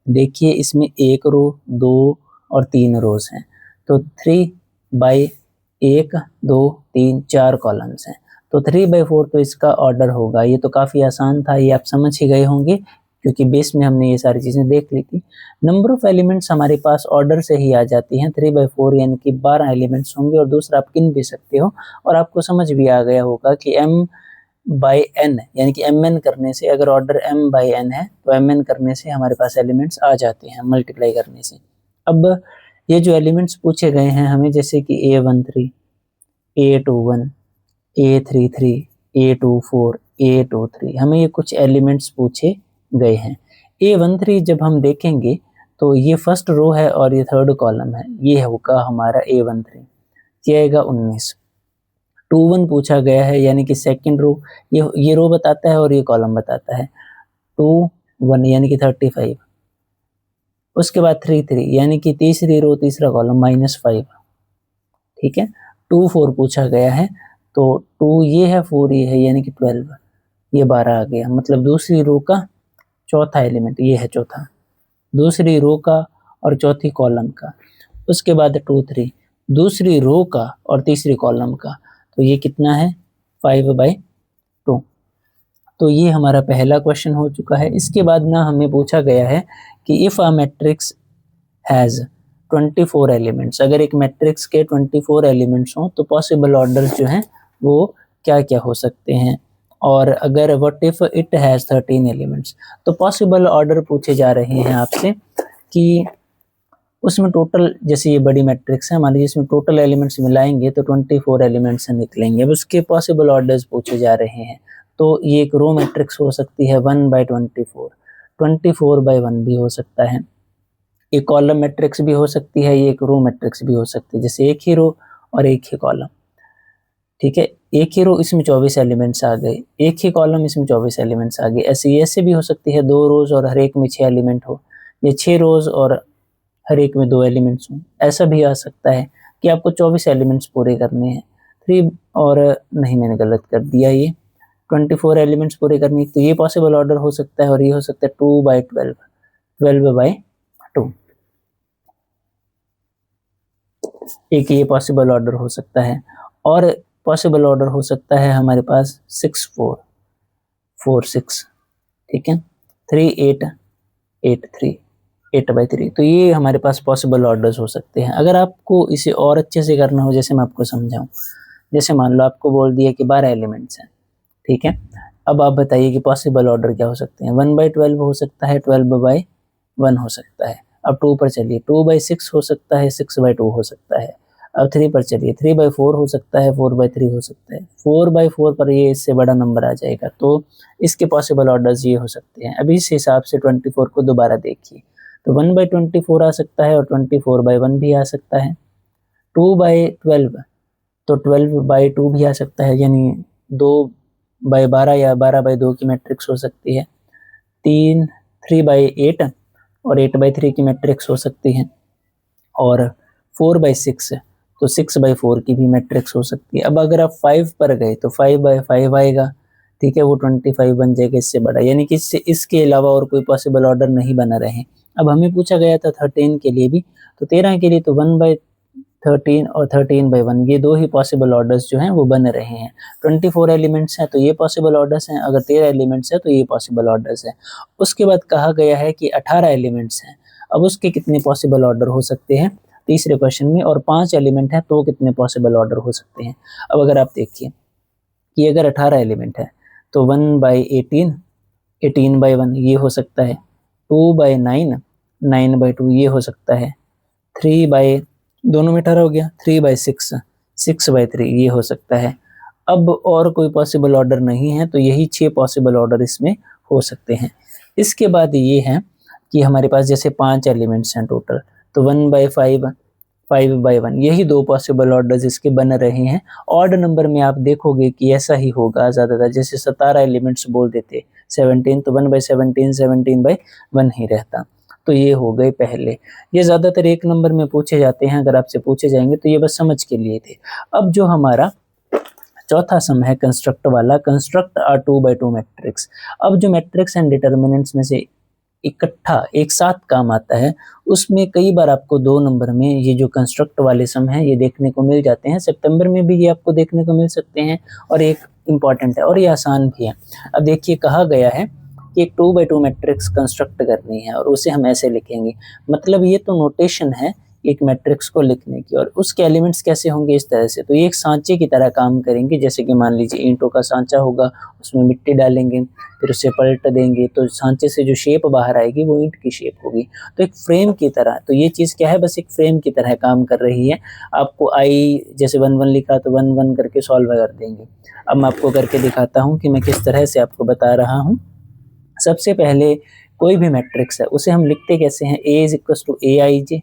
देखिए इसमें 1 रो, 2 और 3 रोज हैं। तो 3 बाई 1, 2, 3, 4 कॉलम्स हैं। तो 3/4 तो इसका ऑर्डर होगा। ये तो काफ़ी आसान था, ये आप समझ ही गए होंगे क्योंकि बेस में हमने ये सारी चीज़ें देख ली थी। नंबर ऑफ एलिमेंट्स हमारे पास ऑर्डर से ही आ जाती हैं। 3/4 यानी कि 12 एलिमेंट्स होंगे और दूसरा आप गिन भी सकते हो और आपको समझ भी आ गया होगा कि m/n यानी कि mn करने से, अगर ऑर्डर m/n है तो mn करने से हमारे पास एलिमेंट्स आ जाते हैं मल्टीप्लाई करने से। अब ये जो एलिमेंट्स पूछे गए हैं हमें, जैसे कि A13, A21, A33, A24, A23, हमें ये कुछ एलिमेंट्स पूछे गए हैं। A13 जब हम देखेंगे तो ये फर्स्ट रो है और ये थर्ड कॉलम है, ये होगा हमारा A13, ये आएगा 19। 21 पूछा गया है यानी कि सेकंड रो, ये रो बताता है और ये कॉलम बताता है। 21 यानी कि 35। उसके बाद 33 यानी कि तीसरी रो तीसरा कॉलम -5, ठीक है। 24 पूछा गया है तो 2 ये है, 4 ये है यानी कि 12, ये 12 आ गया। मतलब दूसरी रो का चौथा एलिमेंट ये है, चौथा दूसरी रो का और चौथी कॉलम का। उसके बाद 2, 3 दूसरी रो का और तीसरी कॉलम का, तो ये कितना है 5/2। तो ये हमारा पहला क्वेश्चन हो चुका है। इसके बाद ना हमें पूछा गया है कि if a matrix has 24 elements, अगर एक मैट्रिक्स के 24 एलिमेंट्स हों तो पॉसिबल ऑर्डर्स जो हैं वो क्या क्या हो सकते हैं। और अगर what if it has 13 elements, तो पॉसिबल ऑर्डर पूछे जा रहे हैं आपसे कि उसमें टोटल, जैसे ये बड़ी मैट्रिक्स है मान लीजिए, इसमें टोटल एलिमेंट्स मिलाएंगे तो 24 एलिमेंट्स निकलेंगे। अब उसके पॉसिबल ऑर्डर्स पूछे जा रहे हैं। तो ये एक रो मैट्रिक्स हो सकती है 1/24, 24/1 भी हो सकता है। एक कॉलम मैट्रिक्स भी हो सकती है, ये एक रो मैट्रिक्स भी हो सकती है, जैसे एक ही रो और एक ही कॉलम, ठीक है। एक ही रो इसमें 24 एलिमेंट्स आ गए, एक ही कॉलम इसमें 24 एलिमेंट्स आ गए। ऐसे भी हो सकती है 2 रोज और हर एक में 6 एलिमेंट हो, या 6 रोज और हर एक में 2 एलिमेंट्स हों। ऐसा भी आ सकता है कि आपको 24 एलिमेंट्स पूरे करने हैं। 3 और नहीं, मैंने गलत कर दिया, ये 24 एलिमेंट्स पूरे करने, तो ये पॉसिबल ऑर्डर हो सकता है। और ये हो सकता है 2/12, 12/2, एक ये पॉसिबल ऑर्डर हो सकता है। और पॉसिबल ऑर्डर हो सकता है हमारे पास 6, 4, 4, 6, ठीक है। 3, 8, 8, 3, 8/3। तो ये हमारे पास पॉसिबल ऑर्डर्स हो सकते हैं। अगर आपको इसे और अच्छे से करना हो, जैसे मैं आपको समझाऊं, जैसे मान लो आपको बोल दिया कि 12 एलिमेंट्स हैं, ठीक है। अब आप बताइए कि पॉसिबल ऑर्डर क्या हो सकते हैं। 1/12 हो सकता है, 12/1 हो सकता है। अब 2 पर चलिए, 2/6 हो सकता है, 6/2 हो सकता है। अब 3 पर चलिए, 3/4 हो सकता है, 4/3 हो सकता है। 4/4 पर ये इससे बड़ा नंबर आ जाएगा, तो इसके पॉसिबल ऑर्डर्स ये हो सकते हैं। अब इस हिसाब से 24 को दोबारा देखिए, तो 1/24 आ सकता है और 24/1 भी आ सकता है। 2/12 तो 12/2 भी आ सकता है, यानी 2/12 या 12/2 की मैट्रिक्स हो सकती है। 3/8 और 8/3 की मैट्रिक्स हो सकती है। और 4/6 तो 6/4 की भी मैट्रिक्स हो सकती है। अब अगर आप 5 पर गए तो 5/5 आएगा, ठीक है, वो 25 बन जाएगा, इससे बड़ा, यानी कि इसके अलावा और कोई पॉसिबल ऑर्डर नहीं बना रहे। अब हमें पूछा गया था 13 के लिए भी, तो 13 के लिए तो 1/13 और 13/1, ये 2 ही पॉसिबल ऑर्डर्स जो हैं वो बन रहे हैं। 24 एलिमेंट्स हैं तो ये पॉसिबल ऑर्डर्स हैं, अगर 13 एलिमेंट्स हैं तो ये पॉसिबल ऑर्डर्स हैं। उसके बाद कहा गया है कि 18 एलिमेंट्स हैं, अब उसके कितने पॉसिबल ऑर्डर हो सकते हैं तीसरे क्वेश्चन में, और 5 एलिमेंट हैं तो कितने पॉसिबल ऑर्डर हो सकते हैं। अब अगर आप देखिए कि अगर 18 एलिमेंट है तो 1/18, 18/1 ये हो सकता है। 2/9, 9/2 ये हो सकता है। 3 दोनों में 18 हो गया। 3/6, 6/3 ये हो सकता है। अब और कोई पॉसिबल ऑर्डर नहीं है, तो यही 6 पॉसिबल ऑर्डर इसमें हो सकते हैं। इसके बाद ये है कि हमारे पास जैसे 5 एलिमेंट्स हैं टोटल, तो 1/5 5/1, यही दो पॉसिबल ऑर्डर्स इसके बन रहे हैं। ऑड नंबर में आप देखोगे कि ऐसा ही होगा ज़्यादातर, जैसे 17 एलिमेंट्स बोल देते 17, तो 1/17 17/1 ही रहता। तो ये हो गए पहले। ये ज़्यादातर एक नंबर में पूछे जाते हैं, अगर आपसे पूछे जाएंगे तो ये बस समझ के लिए थे। अब जो हमारा चौथा सम है कंस्ट्रक्ट वाला, कंस्ट्रक्ट अ 2/2 मैट्रिक्स। अब जो मैट्रिक्स एंड डिटर्मिनेंट्स में से इकट्ठा एक साथ काम आता है, उसमें कई बार आपको 2 नंबर में ये जो कंस्ट्रक्ट वाले सम हैं ये देखने को मिल जाते हैं। सितंबर में भी ये आपको देखने को मिल सकते हैं, और एक इम्पॉर्टेंट है और ये आसान भी है। अब देखिए कहा गया है कि एक 2/2 मैट्रिक्स कंस्ट्रक्ट करनी है और उसे हम ऐसे लिखेंगे। मतलब ये तो नोटेशन है एक मैट्रिक्स को लिखने की, और उसके एलिमेंट्स कैसे होंगे इस तरह से। तो ये एक सांचे की तरह काम करेंगे, जैसे कि मान लीजिए ईंटों का सांचा होगा, उसमें मिट्टी डालेंगे, फिर उसे पलट देंगे, तो सांचे से जो शेप बाहर आएगी वो ईंट की शेप होगी। तो एक फ्रेम की तरह, तो ये चीज़ क्या है, बस एक फ्रेम की तरह काम कर रही है। आपको आई जैसे 1 1 लिखा तो 1 1 करके सॉल्व कर देंगे। अब मैं आपको करके दिखाता हूँ कि मैं किस तरह से आपको बता रहा हूँ। सबसे पहले कोई भी मैट्रिक्स है उसे हम लिखते कैसे हैं, A is equal to AIJ,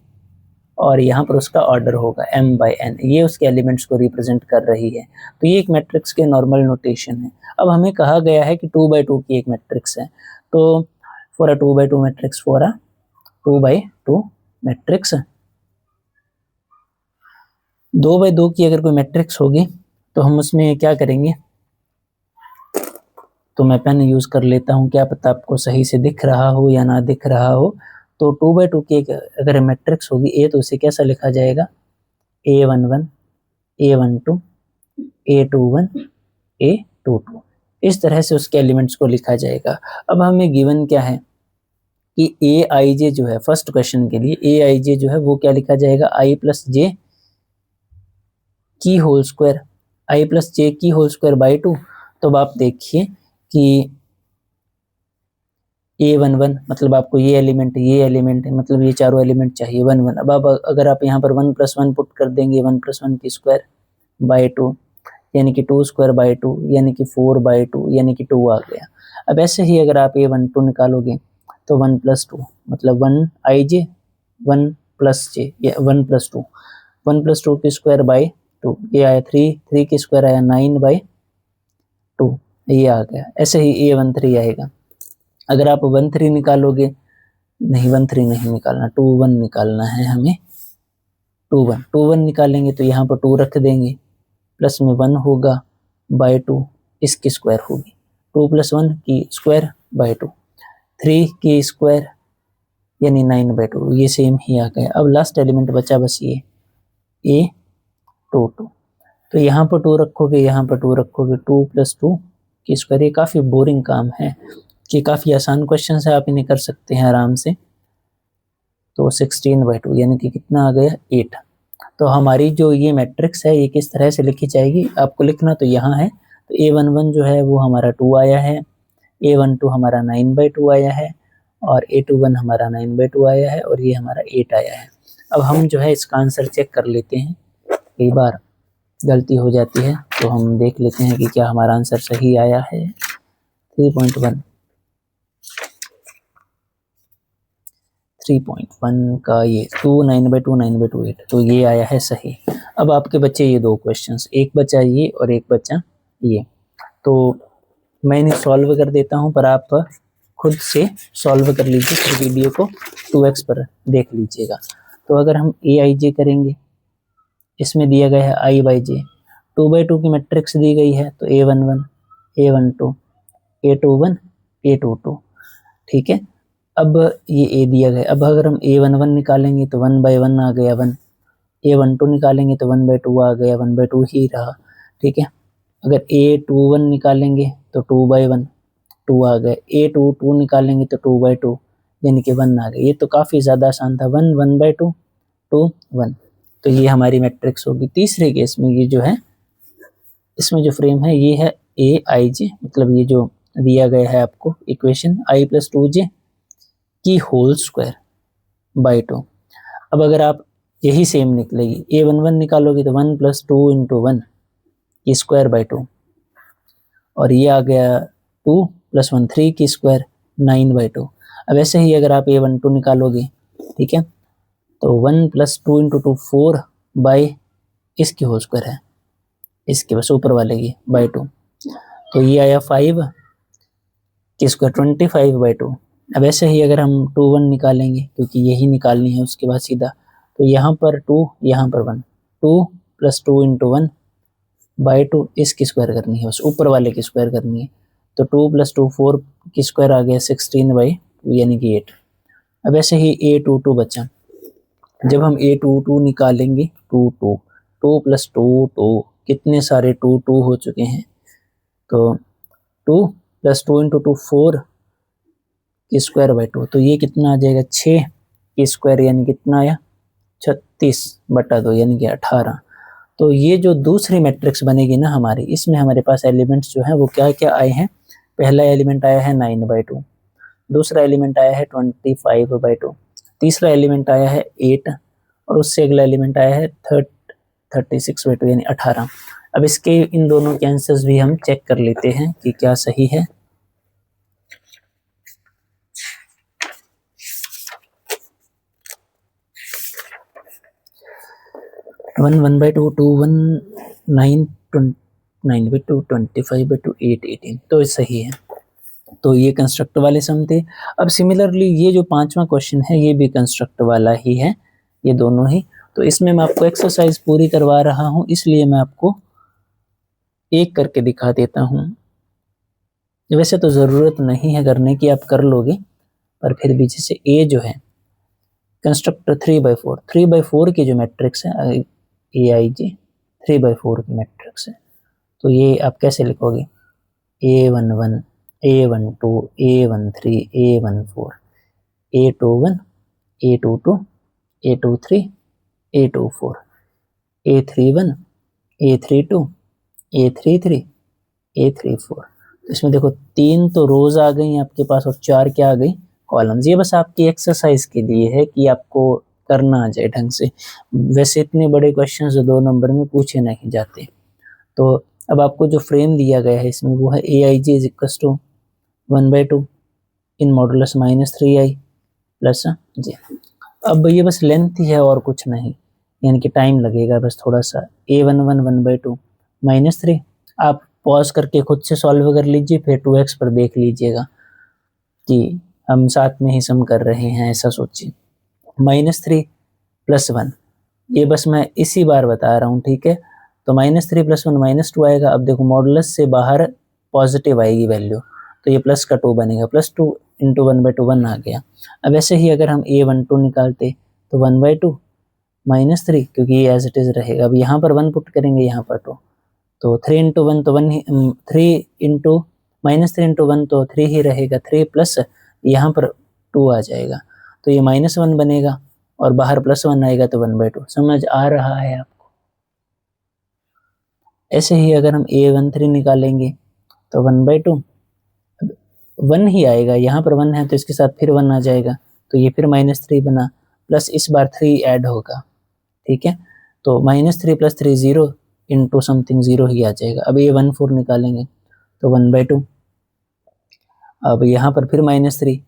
और यहाँ पर उसका ऑर्डर होगा m/n, ये उसके एलिमेंट्स को रिप्रेजेंट कर रही है। तो ये एक मैट्रिक्स के नॉर्मल नोटेशन है। अब हमें कहा गया है कि 2/2 की एक मैट्रिक्स है, तो for a 2/2 matrix, for a 2/2 matrix, 2/2 की अगर कोई मैट्रिक्स होगी तो हम उसमें क्या करेंगे, तो मैं पेन यूज कर लेता हूँ, क्या पता आपको सही से दिख रहा हो या ना दिख रहा हो। तो 2/2 की एक अगर मैट्रिक्स होगी ए, तो उसे कैसा लिखा जाएगा, A11 A12 A21 A22, इस तरह से उसके एलिमेंट्स को लिखा जाएगा। अब हमें गिवन क्या है कि AIJ जो है, फर्स्ट क्वेश्चन के लिए AIJ जो है वो क्या लिखा जाएगा, I प्लस जे की होल स्क्वायर, I प्लस जे की होल स्क्वायर बाई 2। तो अब आप देखिए कि A11 मतलब आपको ये एलिमेंट है, मतलब ये चारों एलिमेंट चाहिए 1 1। अब अगर आप यहाँ पर 1 + 1 पुट कर देंगे, 1 + 1 की स्क्वायर बाई 2, यानी कि 2 स्क्वायर बाई 2, यानी कि 4/2, यानी कि 2 आ गया। अब ऐसे ही अगर आप A12 निकालोगे तो 1 + 2 मतलब 1IJ 1 + J, या 1 + 2, 1 + 2 की स्क्वायर बाई 2, ये आया 3, 3 की स्क्वायर आया 9/2, ये आ गया। ऐसे ही A13 आएगा। अगर आप 1 3 निकालोगे, नहीं 1 3 नहीं निकालना, 2 1 निकालना है हमें, 2 1 निकालेंगे तो यहाँ पर 2 रख देंगे, प्लस में 1 होगा बाई 2, इसकी स्क्वायर होगी, 2 + 1 की स्क्वायर बाई 2, 3 की स्क्वायर यानी 9/2, ये सेम ही आ गया। अब लास्ट एलिमेंट बचा बस ये A22, तो यहाँ पर 2 रखोगे, यहाँ पर 2 रखोगे, 2 + 2 की स्क्वायर। ये काफ़ी बोरिंग काम है, कि काफ़ी आसान क्वेश्चन है, आप इन्हें कर सकते हैं आराम से। तो 16/2 यानी कि कितना आ गया, 8। तो हमारी जो ये मैट्रिक्स है ये किस तरह से लिखी जाएगी, आपको लिखना तो यहाँ है। तो A11 जो है वो हमारा 2 आया है, A12 हमारा 9/2 आया है, और A21 हमारा 9/2 आया है, और ये हमारा 8 आया है। अब हम जो है इसका आंसर चेक कर लेते हैं, कई बार गलती हो जाती है, तो हम देख लेते हैं कि क्या हमारा आंसर सही आया है। 3.1 का ये 2 9/2 9/2 8, तो ये आया है सही। अब आपके बच्चे ये 2 क्वेश्चंस, एक बचा ये और एक बचा ये, तो मैं इन्हें सॉल्व कर देता हूँ, पर आप खुद से सॉल्व कर लीजिए, फिर वीडियो को 2x पर देख लीजिएगा। तो अगर हम AIJ करेंगे, इसमें दिया गया है I/J, 2/2 की मैट्रिक्स दी गई है, तो A11 A12 A21 A22, ठीक है। अब ये A दिया गया, अब अगर हम A11 निकालेंगे तो 1/1 आ गया 1, A12 निकालेंगे तो 1/2 आ गया, 1/2 ही रहा, ठीक है। अगर A21 निकालेंगे तो 2/1 2 आ गए, A22 निकालेंगे तो 2/2 यानी कि 1 आ गए। ये तो काफ़ी ज़्यादा आसान था, 1 1/2 2 1, तो ये हमारी मैट्रिक्स होगी। तीसरे केस में ये जो है, इसमें जो फ्रेम है ये है AIJ, मतलब ये जो दिया गया है आपको इक्वेशन, I + 2J की होल स्क्वायर बाई 2। अब अगर आप यही सेम निकलेगी, A11 निकालोगे तो 1 + 2 × 1 की स्क्वायर बाई 2, और ये आ गया 2 + 1 3 की स्क्वायर 9/2। अब ऐसे ही अगर आप A12 निकालोगे, ठीक है, तो 1 + 2 × 2 4 बाई इसकी होल स्क्वायर है, इसके बस ऊपर वाले की बाई 2, तो ये आया 5 की स्क्वायर 25/2। अब ऐसे ही अगर हम 2 1 निकालेंगे, क्योंकि यही निकालनी है उसके बाद सीधा, तो यहाँ पर 2 यहाँ पर 1, 2 + 2 × 1 बाई 2 इसकी स्क्वायर करनी है, बस ऊपर वाले की स्क्वायर करनी है। तो 2 + 2 4 की स्क्वायर आ गया 16/2 यानी कि 8। अब ऐसे ही a22 बचा, जब हम a22 निकालेंगे 2 2 2 + 2 2 कितने सारे 2 2 हो चुके हैं, तो 2 + 2 × 2 4 की स्क्वायर बाई 2, तो ये कितना आ जाएगा 6 की स्क्वायर यानी कितना आया 36/2 यानी कि 18। तो ये जो दूसरी मैट्रिक्स बनेगी ना हमारी, इसमें हमारे पास एलिमेंट्स जो हैं वो क्या क्या आए हैं। पहला एलिमेंट आया है 9/2, दूसरा एलिमेंट आया है 25/2, तीसरा एलिमेंट आया है 8 और उससे अगला एलिमेंट आया है 36/2 यानी 18। अब इसके इन दोनों के आंसर्स भी हम चेक कर लेते हैं कि क्या सही है। 1 1/2 2 1 9 9/2 25/2 8 18, तो सही है। तो ये कंस्ट्रक्ट वाले सम थे। अब सिमिलरली ये जो 5वां क्वेश्चन है ये भी कंस्ट्रक्ट वाला ही है, ये दोनों ही। तो इसमें मैं आपको एक्सरसाइज पूरी करवा रहा हूँ, इसलिए मैं आपको एक करके दिखा देता हूँ। वैसे तो ज़रूरत नहीं है करने की, आप कर लोगे, पर फिर भी जैसे ए जो है कंस्ट्रक्टर 3/4, 3/4 की जो मैट्रिक्स है AIJ 3/4 की मैट्रिक्स है, तो ये आप कैसे लिखोगे A11 A12 A13 A14 A21 A22 A23 A24 A31 A32 A33 A34। इसमें देखो 3 तो रोज आ गई आपके पास और 4 क्या आ गई कॉलम्स। ये बस आपकी एक्सरसाइज के लिए है कि आपको करना आ जाए ढंग से। वैसे इतने बड़े क्वेश्चंस 2 नंबर में पूछे नहीं जाते। तो अब आपको जो फ्रेम दिया गया है इसमें वो है AIJ = 1/2 इन मॉडुलस -3i प्लस j। अब ये बस लेंथ ही है और कुछ नहीं, यानी कि टाइम लगेगा बस थोड़ा सा। A11 1/2 -3, आप पॉज करके खुद से सॉल्व कर लीजिए, फिर 2x पर देख लीजिएगा कि हम साथ में ही सम कर रहे हैं, ऐसा सोचिए। -3 + 1, ये बस मैं इसी बार बता रहा हूँ, ठीक है। तो -3 + 1 -2 आएगा। अब देखो मॉडुलस से बाहर पॉजिटिव आएगी वैल्यू, तो ये प्लस का 2 बनेगा, +2 × 1/2 1 आ गया। अब ऐसे ही अगर हम A12 निकालते तो 1/2 -3, क्योंकि ये एज इट इज रहेगा। अब यहाँ पर 1 पुट करेंगे, यहाँ पर 2, तो 3 × 1 तो 1 ही, 3 × -3 × 1 तो 3 ही रहेगा, 3 प्लस यहाँ पर 2 आ जाएगा, तो ये -1 बनेगा और बाहर +1 आएगा तो 1/2। समझ आ रहा है आपको। ऐसे ही अगर हम A13 निकालेंगे तो 1/2 1 ही आएगा, यहाँ पर 1 है तो इसके साथ फिर 1 आ जाएगा, तो ये फिर -3 बना, प्लस इस बार 3 ऐड होगा, ठीक है। तो -3 + 3 0 × समथिंग 0 ही आ जाएगा। अब ये 14 निकालेंगे तो 1/2, अब यहाँ पर फिर -3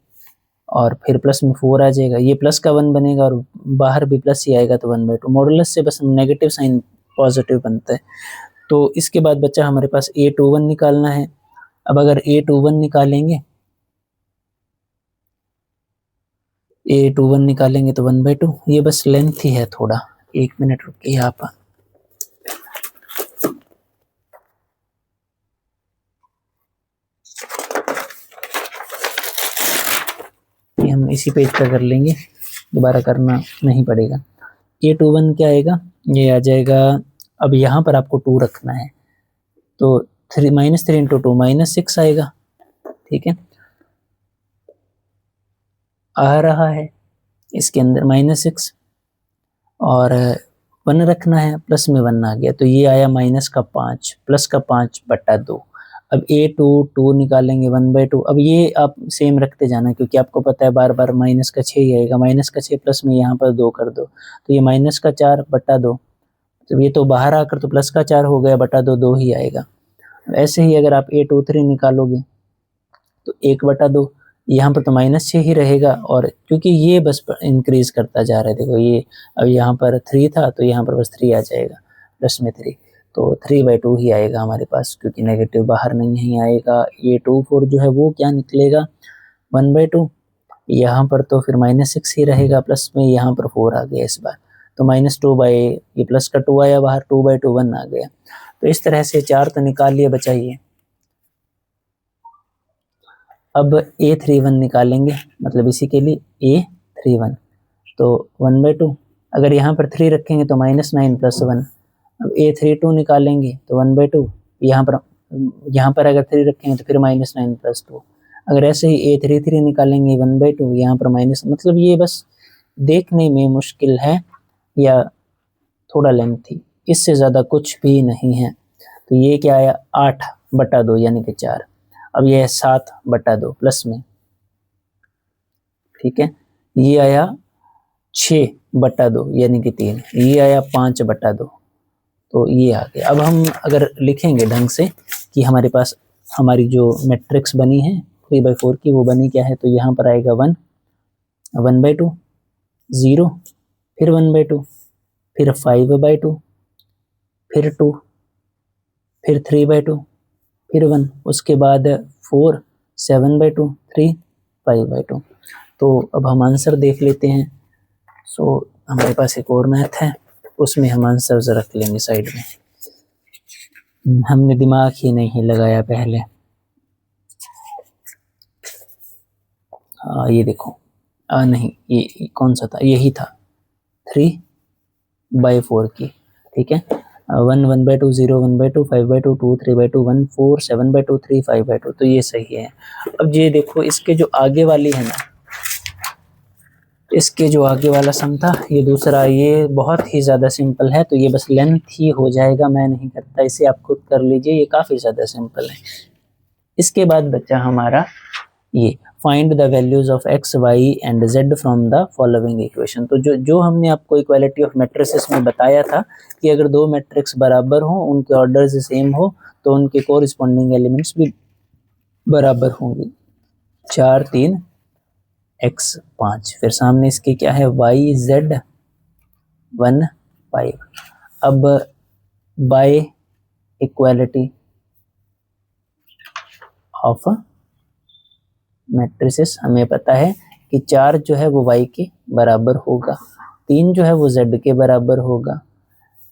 और फिर प्लस में 4 आ जाएगा, ये प्लस का 1 बनेगा और बाहर भी प्लस ही आएगा तो 1/2। मॉडुलस से बस नेगेटिव साइन पॉजिटिव बनता है। तो इसके बाद बच्चा हमारे पास A21 निकालना है। अब अगर A21 निकालेंगे तो 1/2, ये बस लेंथ ही है थोड़ा। 1 मिनट रुकिए आप। ये हम इसी पेज पर कर लेंगे, दोबारा करना नहीं पड़ेगा। A21 क्या आएगा, ये आ जाएगा। अब यहाँ पर आपको 2 रखना है, तो -3 × 2 -6 आएगा, ठीक है। आ रहा है इसके अंदर -6 और 1 रखना है, प्लस में 1 आ गया, तो ये आया -5 +5/2। अब A22 निकालेंगे 1/2। अब ये आप सेम रखते जाना, क्योंकि आपको पता है बार बार -6 ही आएगा। -6 प्लस में यहाँ पर 2 कर दो, तो ये -4/2। तो ये तो बाहर आकर तो +4 हो गया, /2 2 ही आएगा। ऐसे ही अगर आप A23 निकालोगे तो 1/2 यहाँ पर तो -6 ही रहेगा, और क्योंकि ये बस इंक्रीज करता जा रहा है। देखो ये अब यहाँ पर 3 था तो यहाँ पर बस 3 आ जाएगा, प्लस में 3, तो 3/2 ही आएगा हमारे पास, क्योंकि नेगेटिव बाहर नहीं आएगा। ये 2 4 जो है वो क्या निकलेगा, 1/2। यहाँ पर तो फिर -6 ही रहेगा, प्लस में यहाँ पर 4 आ गया इस बार, तो -2 ये प्लस का 2 आया बाहर, 2/2 1 आ गया। तो इस तरह से 4 तो निकाल लिया, बचाइए। अब A31 निकालेंगे, मतलब इसी के लिए A31, तो 1/2, अगर यहाँ पर 3 रखेंगे तो -9 + 1। अब A32 निकालेंगे तो 1/2, यहाँ पर अगर 3 रखेंगे तो फिर -9 + 2। अगर ऐसे ही A33 निकालेंगे 1/2, यहाँ पर माइनस, मतलब ये बस देखने में मुश्किल है या थोड़ा लेंथी, इससे ज़्यादा कुछ भी नहीं है। तो ये क्या आया, 8/2 यानी कि 4। अब ये है 7/2 प्लस में, ठीक है। ये आया 6/2 यानी कि 3। ये आया 5/2, तो ये आ गया। अब हम अगर लिखेंगे ढंग से कि हमारे पास हमारी जो मैट्रिक्स बनी है 3/4 की, वो बनी क्या है, तो यहाँ पर आएगा 1, 1/2, 0, फिर 1/2, फिर 5/2, फिर 2, फिर 3/2, फिर 1, उसके बाद 4, 7/2, 3, 5/2। तो अब हम आंसर देख लेते हैं। सो हमारे पास एक और मैथ है, उसमें हम आंसर्स रख लेंगे साइड में, हमने दिमाग ही नहीं लगाया पहले। ये देखो, नहीं ये कौन सा था, यही था 3/4 की, ठीक है। 1, 1/2, 0, 1/2, 5/2, 2, 3/2, 1, 4, 7/2, 3, 5/2, तो ये सही है। अब ये देखो, इसके जो आगे वाली है ना, इसके जो आगे वाला सम था, ये दूसरा, ये बहुत ही ज़्यादा सिंपल है, तो ये बस लेंथ ही हो जाएगा, मैं नहीं करता इसे, आप खुद कर लीजिए, ये काफ़ी ज़्यादा सिंपल है। इसके बाद बच्चा हमारा ये find the values of x, y and z from the following equation. तो जो हमने आपको इक्वालिटी ऑफ मैट्रिसेस में बताया था कि अगर दो मैट्रिक्स बराबर हो, उनके ऑर्डर्स सेम हो, तो उनके कोरिस्पॉन्डिंग एलिमेंट्स भी बराबर होंगे। 4 3 x 5, फिर सामने इसके क्या है, y z 1 5। अब बाय इक्वालिटी ऑफ मैट्रिसेस हमें पता है कि 4 जो है वो y के बराबर होगा, 3 जो है वो z के बराबर होगा,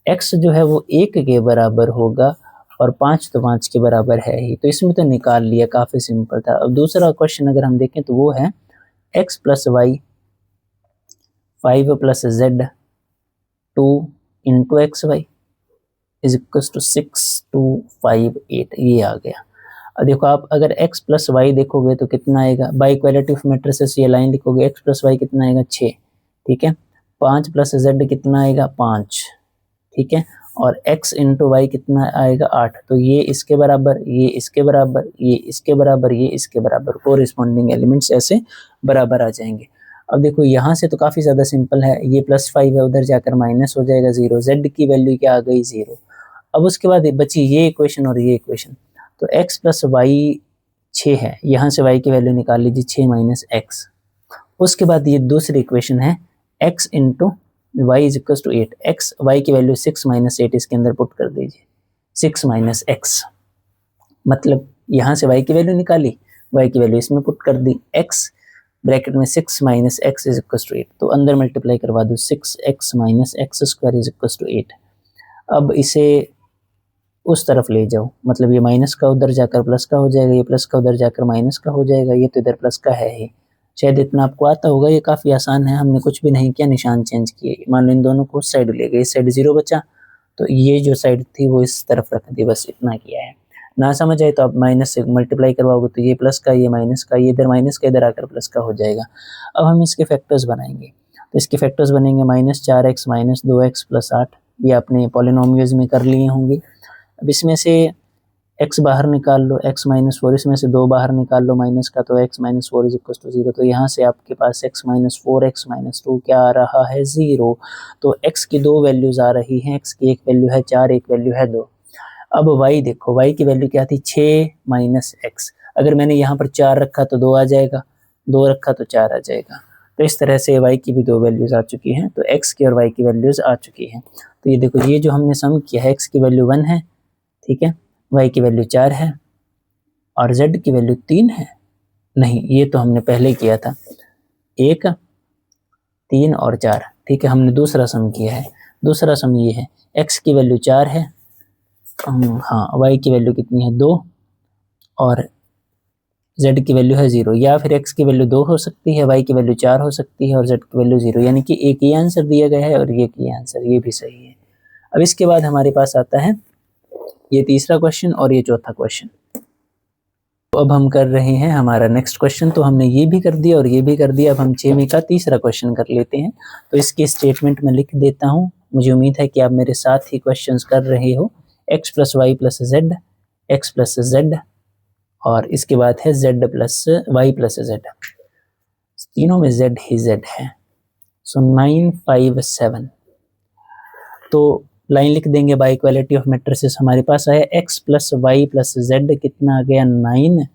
x जो है वो 1 के बराबर होगा, और 5 तो 5 के बराबर है ही। तो इसमें तो निकाल लिया, काफ़ी सिंपल था। अब दूसरा क्वेश्चन अगर हम देखें तो वो है x + y 5 + z 2 × xy = 6 2 5 8, ये आ गया। अब देखो, आप अगर x + y देखोगे तो कितना आएगा, बाय इक्वालिटी ऑफ मैट्रिसेस ये लाइन लिखोगे, x + y कितना आएगा 6, ठीक है। 5 + z कितना आएगा 5, ठीक है, और x × y कितना आएगा 8। तो ये इसके बराबर, ये इसके बराबर, ये इसके बराबर, ये इसके बराबर, कोरिस्पॉन्डिंग एलिमेंट्स ऐसे बराबर आ जाएंगे। अब देखो यहाँ से तो काफ़ी ज़्यादा सिंपल है, ये +5 है, उधर जाकर माइनस हो जाएगा 0, z की वैल्यू क्या आ गई 0। अब उसके बाद बची ये इक्वेशन और ये इक्वेशन, तो x + y 6 है, यहाँ से y की वैल्यू निकाल लीजिए 6 - x। उसके बाद ये दूसरी इक्वेशन है x × y = 8, x y की वैल्यू 6 - 8 इसके अंदर पुट कर दीजिए, 6 - x, मतलब यहाँ से y की वैल्यू निकाली, y की वैल्यू इसमें पुट कर दी, x ब्रैकेट में 6 - x = 8, तो अंदर मल्टीप्लाई करवा दो, 6x - x² = 8। अब इसे उस तरफ ले जाओ, मतलब ये माइनस का उधर जाकर प्लस का हो जाएगा, ये प्लस का उधर जाकर माइनस का हो जाएगा, ये तो इधर प्लस का है ही। शायद इतना आपको आता होगा, ये काफ़ी आसान है, हमने कुछ भी नहीं किया, निशान चेंज किए। मान लो इन दोनों को उस साइड ले गए, इस साइड 0 बचा, तो ये जो साइड थी वो इस तरफ रख दी, बस इतना किया है। ना समझ आए तो आप माइनस से मल्टीप्लाई करवाओगे, तो ये प्लस का, ये माइनस का, ये इधर माइनस का, इधर आकर प्लस का हो जाएगा। अब हम इसके फैक्टर्स बनाएंगे, तो इसके फैक्टर्स बनेंगे -4x - 2x + 8, ये आपने पॉलिनोमियल्स में कर लिए होंगे। अब इसमें से x बाहर निकाल लो, x - 4, इसमें से 2 बाहर निकाल लो माइनस का, तो x - 4 = 0, तो यहाँ से आपके पास x - 4 x - 2 क्या आ रहा है 0। तो x की 2 वैल्यूज़ आ रही हैं, x की एक वैल्यू है 4, एक वैल्यू है 2। अब y देखो, y की वैल्यू क्या थी 6 - x, अगर मैंने यहाँ पर 4 रखा तो 2 आ जाएगा, 2 रखा तो 4 आ जाएगा। तो इस तरह से y की भी 2 वैल्यूज़ आ चुकी हैं, तो x की और y की वैल्यूज़ आ चुकी हैं। तो ये देखो, ये जो हमने सम किया है, x की वैल्यू 1 है, ठीक है, y की वैल्यू 4 है और z की वैल्यू 3 है। नहीं, ये तो हमने पहले किया था, 1, 3 और 4, ठीक है। हमने दूसरा सम किया है, दूसरा सम ये है, x की वैल्यू 4 है, हाँ, y की वैल्यू कितनी है 2 और z की वैल्यू है 0, या फिर x की वैल्यू 2 हो सकती है, y की वैल्यू 4 हो सकती है और z की वैल्यू 0, यानी कि एक ही आंसर दिया गया है और एक ही आंसर, ये भी सही है। अब इसके बाद हमारे पास आता है ये तीसरा क्वेश्चन और ये चौथा क्वेश्चन। तो अब हम कर रहे हैं हमारा नेक्स्ट क्वेश्चन। तो हमने ये भी कर दिया और ये भी कर दिया, अब हम 6 में का तीसरा क्वेश्चन कर लेते हैं। तो इसकी स्टेटमेंट में लिख देता हूँ, मुझे उम्मीद है कि आप मेरे साथ ही क्वेश्चंस कर रहे हो। x plus Y plus Z, X plus Z और इसके बाद है z plus Y plus Z, तीनों में z ही z है। सो 9, 5, 7। तो लाइन लिख देंगे, बाय इक्वालिटी ऑफ मैट्रिसेस हमारे पास आया x plus Y plus Z कितना आ गया 9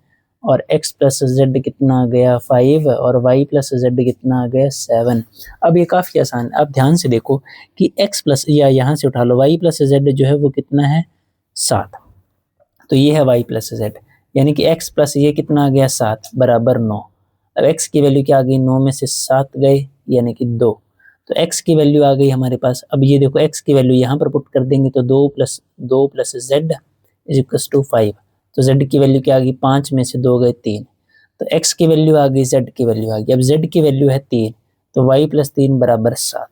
और x प्लस जेड कितना आ गया 5 और y प्लस जेड कितना आ गया 7। अब ये काफ़ी आसान, आप ध्यान से देखो कि x प्लस, या यहाँ से उठा लो, y प्लस जेड जो है वो कितना है 7, तो ये है y प्लस जेड, यानी कि x प्लस ये कितना आ गया 7 बराबर 9। अब x की वैल्यू क्या आ गई, 9 में से 7 गए यानी कि 2, तो x की वैल्यू आ गई हमारे पास। अब ये देखो, x की वैल्यू यहाँ पर पुट कर देंगे तो 2 plus Z is equals to 5, तो z की वैल्यू क्या आ गई, 5 में से 2 गए 3, तो x की वैल्यू आ गई, z की वैल्यू आ गई। अब z की वैल्यू है 3, तो y प्लस 3 बराबर 7,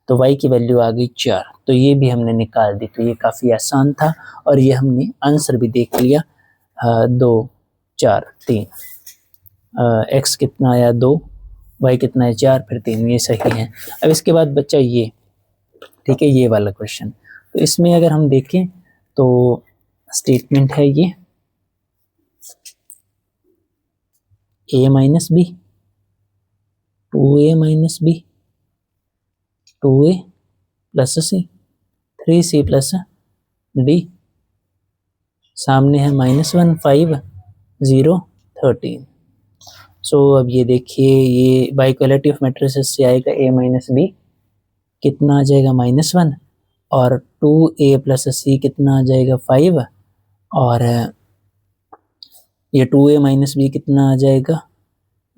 तो y की वैल्यू आ गई 4, तो ये भी हमने निकाल दी। तो ये काफ़ी आसान था और ये हमने आंसर भी देख लिया, 2, 4, 3, x कितना आया 2, y कितना है 4, फिर 3, ये सही है। अब इसके बाद बच्चा ये, ठीक है, ये वाला क्वेश्चन। तो इसमें अगर हम देखें तो स्टेटमेंट है ये a minus B, 2a minus B, 2a plus C, 3c plus D, सामने है -1, 5, 0, 13। सो अब ये देखिए, ये बाय इक्वालिटी ऑफ मैट्रिसेस से आएगा a माइनस बी कितना आ जाएगा -1 और 2a प्लस सी कितना आ जाएगा 5 और ये 2a माइनस बी कितना आ जाएगा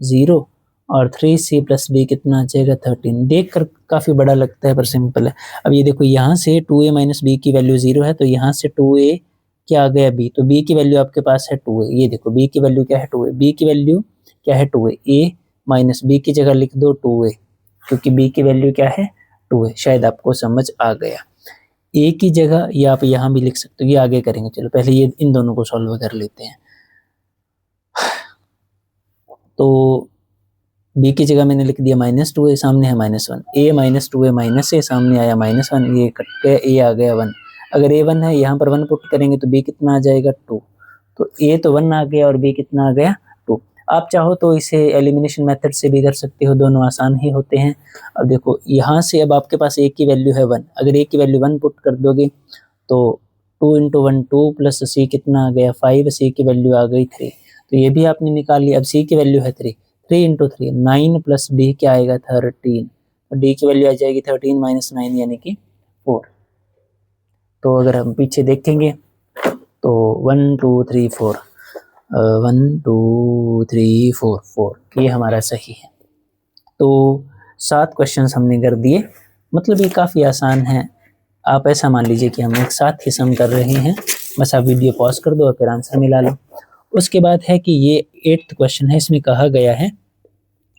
0 और 3c प्लस डी कितना आ जाएगा 13। देख कर काफ़ी बड़ा लगता है पर सिंपल है। अब ये देखो, यहाँ से 2a माइनस बी की वैल्यू 0 है, तो यहाँ से 2a क्या आ गया b, तो b की वैल्यू आपके पास है 2a। ये देखो b की वैल्यू क्या है 2a, b की वैल्यू क्या है 2a, a माइनस b की जगह लिख दो 2a, क्योंकि b की वैल्यू क्या है 2a। शायद आपको समझ आ गया। a की जगह ये आप यहाँ भी लिख सकते हो, ये आगे करेंगे। चलो पहले ये इन दोनों को सॉल्व कर लेते हैं। तो b की जगह मैंने लिख दिया -2a, सामने है -1, a minus 2a minus a, सामने आया -1, ये कट गया, a आ गया 1। अगर a 1 है, यहाँ पर 1 पुट करेंगे तो b कितना आ जाएगा 2, तो a तो 1 आ गया और b कितना आ गया 2। आप चाहो तो इसे एलिमिनेशन मेथड से भी कर सकते हो, दोनों आसान ही होते हैं। अब देखो, यहाँ से अब आपके पास a की वैल्यू है 1, अगर a की वैल्यू 1 पुट कर दोगे तो 2 × 1 2 प्लस c कितना आ गया 5, c की वैल्यू आ गई 3, तो ये भी आपने निकाल लिया। अब c की वैल्यू है 3, 3 × 3 9 प्लस d क्या आएगा 13, तो d की वैल्यू आ जाएगी 13 - 9 यानी कि 4। तो अगर हम पीछे देखेंगे तो 1 2 3 4, 1 2 3 4, 4 ये हमारा सही है। तो 7 क्वेश्चंस हमने कर दिए, मतलब ये काफ़ी आसान है। आप ऐसा मान लीजिए कि हम एक साथ ही सम कर रहे हैं, बस आप वीडियो पॉज कर दो और फिर आंसर मिला लो। उसके बाद है कि ये 8th क्वेश्चन है, इसमें कहा गया है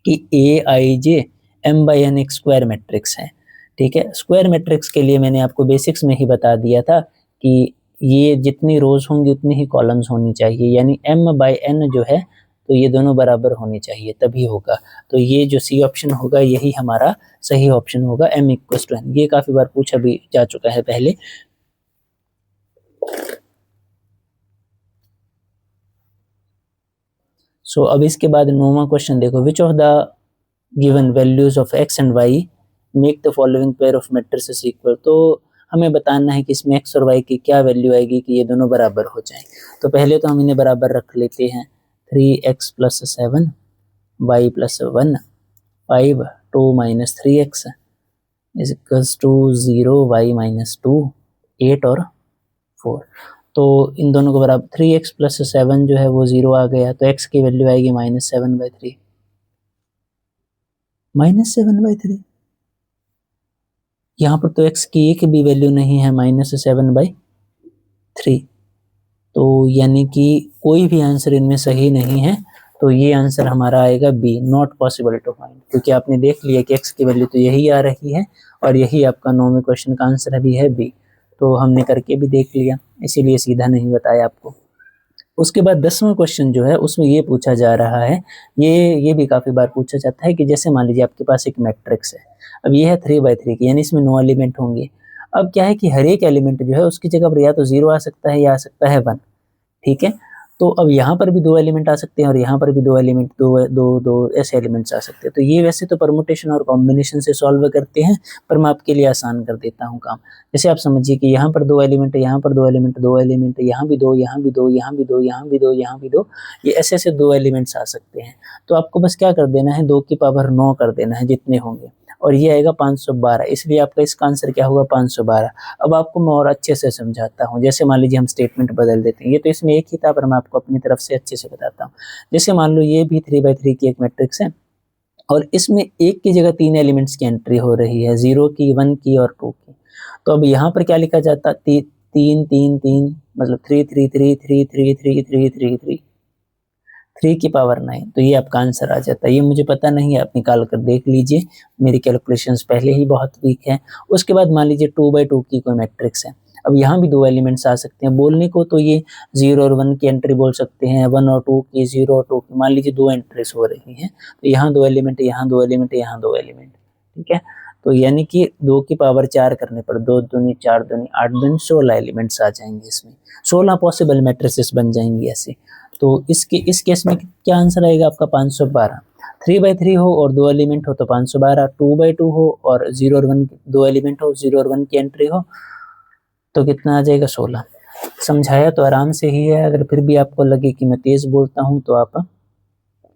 कि AIJ m/n एक स्क्वायर मैट्रिक्स है, ठीक है। स्क्वायर मैट्रिक्स के लिए मैंने आपको बेसिक्स में ही बता दिया था कि ये जितनी रोज होंगी उतनी ही कॉलम्स होनी चाहिए, यानी m/n जो है तो ये दोनों बराबर होनी चाहिए तभी होगा। तो ये जो सी ऑप्शन होगा यही हमारा सही ऑप्शन होगा, m = n। ये काफ़ी बार पूछा भी जा चुका है पहले। सो अब इसके बाद 9वां क्वेश्चन देखो, which of the given values of x and y make the following pair of matrices equal. तो हमें बताना है कि इसमें x और y की क्या वैल्यू आएगी कि ये दोनों बराबर हो जाएं। तो पहले तो हम इन्हें बराबर रख लेते हैं, 3x + 7 Y plus 1, 5, 2 minus 3x is equals to 0, Y minus 2, 8 और 4। तो इन दोनों को बराबर 3x प्लस 7 जो है वो 0 आ गया, तो x की वैल्यू आएगी -7/3, -7/3। यहाँ पर तो x की एक भी वैल्यू नहीं है, -7/3। तो यानी कि कोई भी आंसर इनमें सही नहीं है, तो ये आंसर हमारा आएगा B, not possible to find, क्योंकि आपने देख लिया कि x की वैल्यू तो यही आ रही है और यही आपका 9वें क्वेश्चन का आंसर भी है बी। तो हमने करके भी देख लिया, इसीलिए सीधा नहीं बताया आपको। उसके बाद 10वां क्वेश्चन जो है उसमें ये पूछा जा रहा है, ये भी काफ़ी बार पूछा जाता है कि जैसे मान लीजिए आपके पास एक मैट्रिक्स है, अब ये है 3/3 की, यानी इसमें 9 एलिमेंट होंगे। अब क्या है कि हर एक एलिमेंट जो है उसकी जगह पर या तो 0 आ सकता है या आ सकता है 1, ठीक है। तो अब यहाँ पर भी 2 एलिमेंट आ सकते हैं और यहाँ पर भी 2 एलिमेंट, दो ऐसे एलिमेंट्स आ सकते हैं। तो ये वैसे तो परमुटेशन और कॉम्बिनेशन से सॉल्व करते हैं, पर मैं आपके लिए आसान कर देता हूँ काम। जैसे आप समझिए कि यहाँ पर 2 एलिमेंट है, यहाँ पर 2 एलिमेंट, 2 एलिमेंट, यहाँ भी 2, यहाँ भी 2, यहाँ भी 2, यहाँ भी 2, यहाँ भी 2, ये ऐसे 2 एलिमेंट्स आ सकते हैं। तो आपको बस क्या कर देना है, 2 की पावर 9 कर देना है जितने होंगे, और ये आएगा 512, इसलिए आपका इसका आंसर क्या होगा 512। अब आपको मैं और अच्छे से समझाता हूँ। जैसे मान लीजिए हम स्टेटमेंट बदल देते हैं, ये तो इसमें एक ही था पर मैं आपको अपनी तरफ से अच्छे से बताता हूँ। जैसे मान लो ये भी 3/3 की एक मैट्रिक्स है और इसमें एक की जगह 3 एलिमेंट्स की एंट्री हो रही है, 0 की, 1 की और 2 की। तो अब यहाँ पर क्या लिखा जाता, 3 3 3, मतलब 3 3 3 3 3 3 3 3 3 3 की पावर 9, तो ये आपका आंसर आ जाता है। ये मुझे पता नहीं है, आप निकाल कर देख लीजिए, मेरी कैलकुलेशंस पहले ही बहुत वीक है। उसके बाद मान लीजिए 2/2 की कोई मैट्रिक्स है, अब यहाँ भी 2 एलिमेंट्स आ सकते हैं। बोलने को तो ये 0 और 1 की एंट्री बोल सकते हैं, 1 और 2 की, 0 और 2 की। मान लीजिए 2 एंट्रीज हो रही हैं, तो यहाँ 2 एलिमेंट, यहाँ 2 एलिमेंट, यहाँ 2 एलिमेंट, ठीक है। तो यानी कि 2 की पावर 4 करने पर 2 दूनी 4 दूनी 8 दूनी 16 एलिमेंट्स आ जाएंगे इसमें, 16 पॉसिबल मैट्रिसेस बन जाएंगी ऐसे। तो इस केस में क्या आंसर आएगा आपका 512। 3/3 हो और 2 एलिमेंट हो तो 512, 2/2 हो और 0 और 1 2 एलिमेंट हो, 0 और 1 की एंट्री हो तो कितना आ जाएगा 16। समझाया तो आराम से ही है, अगर फिर भी आपको लगे कि मैं तेज बोलता हूँ तो आप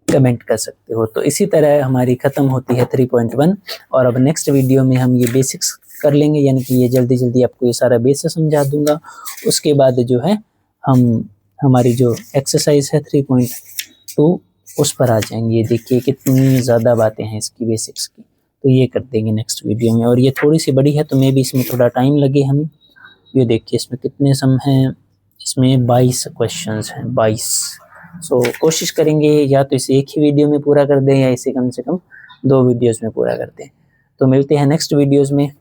कमेंट कर सकते हो। तो इसी तरह हमारी खत्म होती है 3.1, और अब नेक्स्ट वीडियो में हम ये बेसिक्स कर लेंगे, यानी कि ये जल्दी जल्दी आपको ये सारा बेसिक्स समझा दूंगा। उसके बाद जो है हम हमारी जो एक्सरसाइज है 3.2 उस पर आ जाएंगे। ये देखिए कितनी ज़्यादा बातें हैं इसकी बेसिक्स की, तो ये कर देंगे नेक्स्ट वीडियो में। और ये थोड़ी सी बड़ी है तो मे भी इसमें थोड़ा टाइम लगे हमें। ये देखिए इसमें कितने सम हैं, इसमें 22 क्वेश्चंस हैं, 22। सो कोशिश करेंगे या तो इसे एक ही वीडियो में पूरा कर दें या इसे कम से कम 2 वीडियोज़ में पूरा कर दें। तो मिलते हैं नेक्स्ट वीडियोज़ में,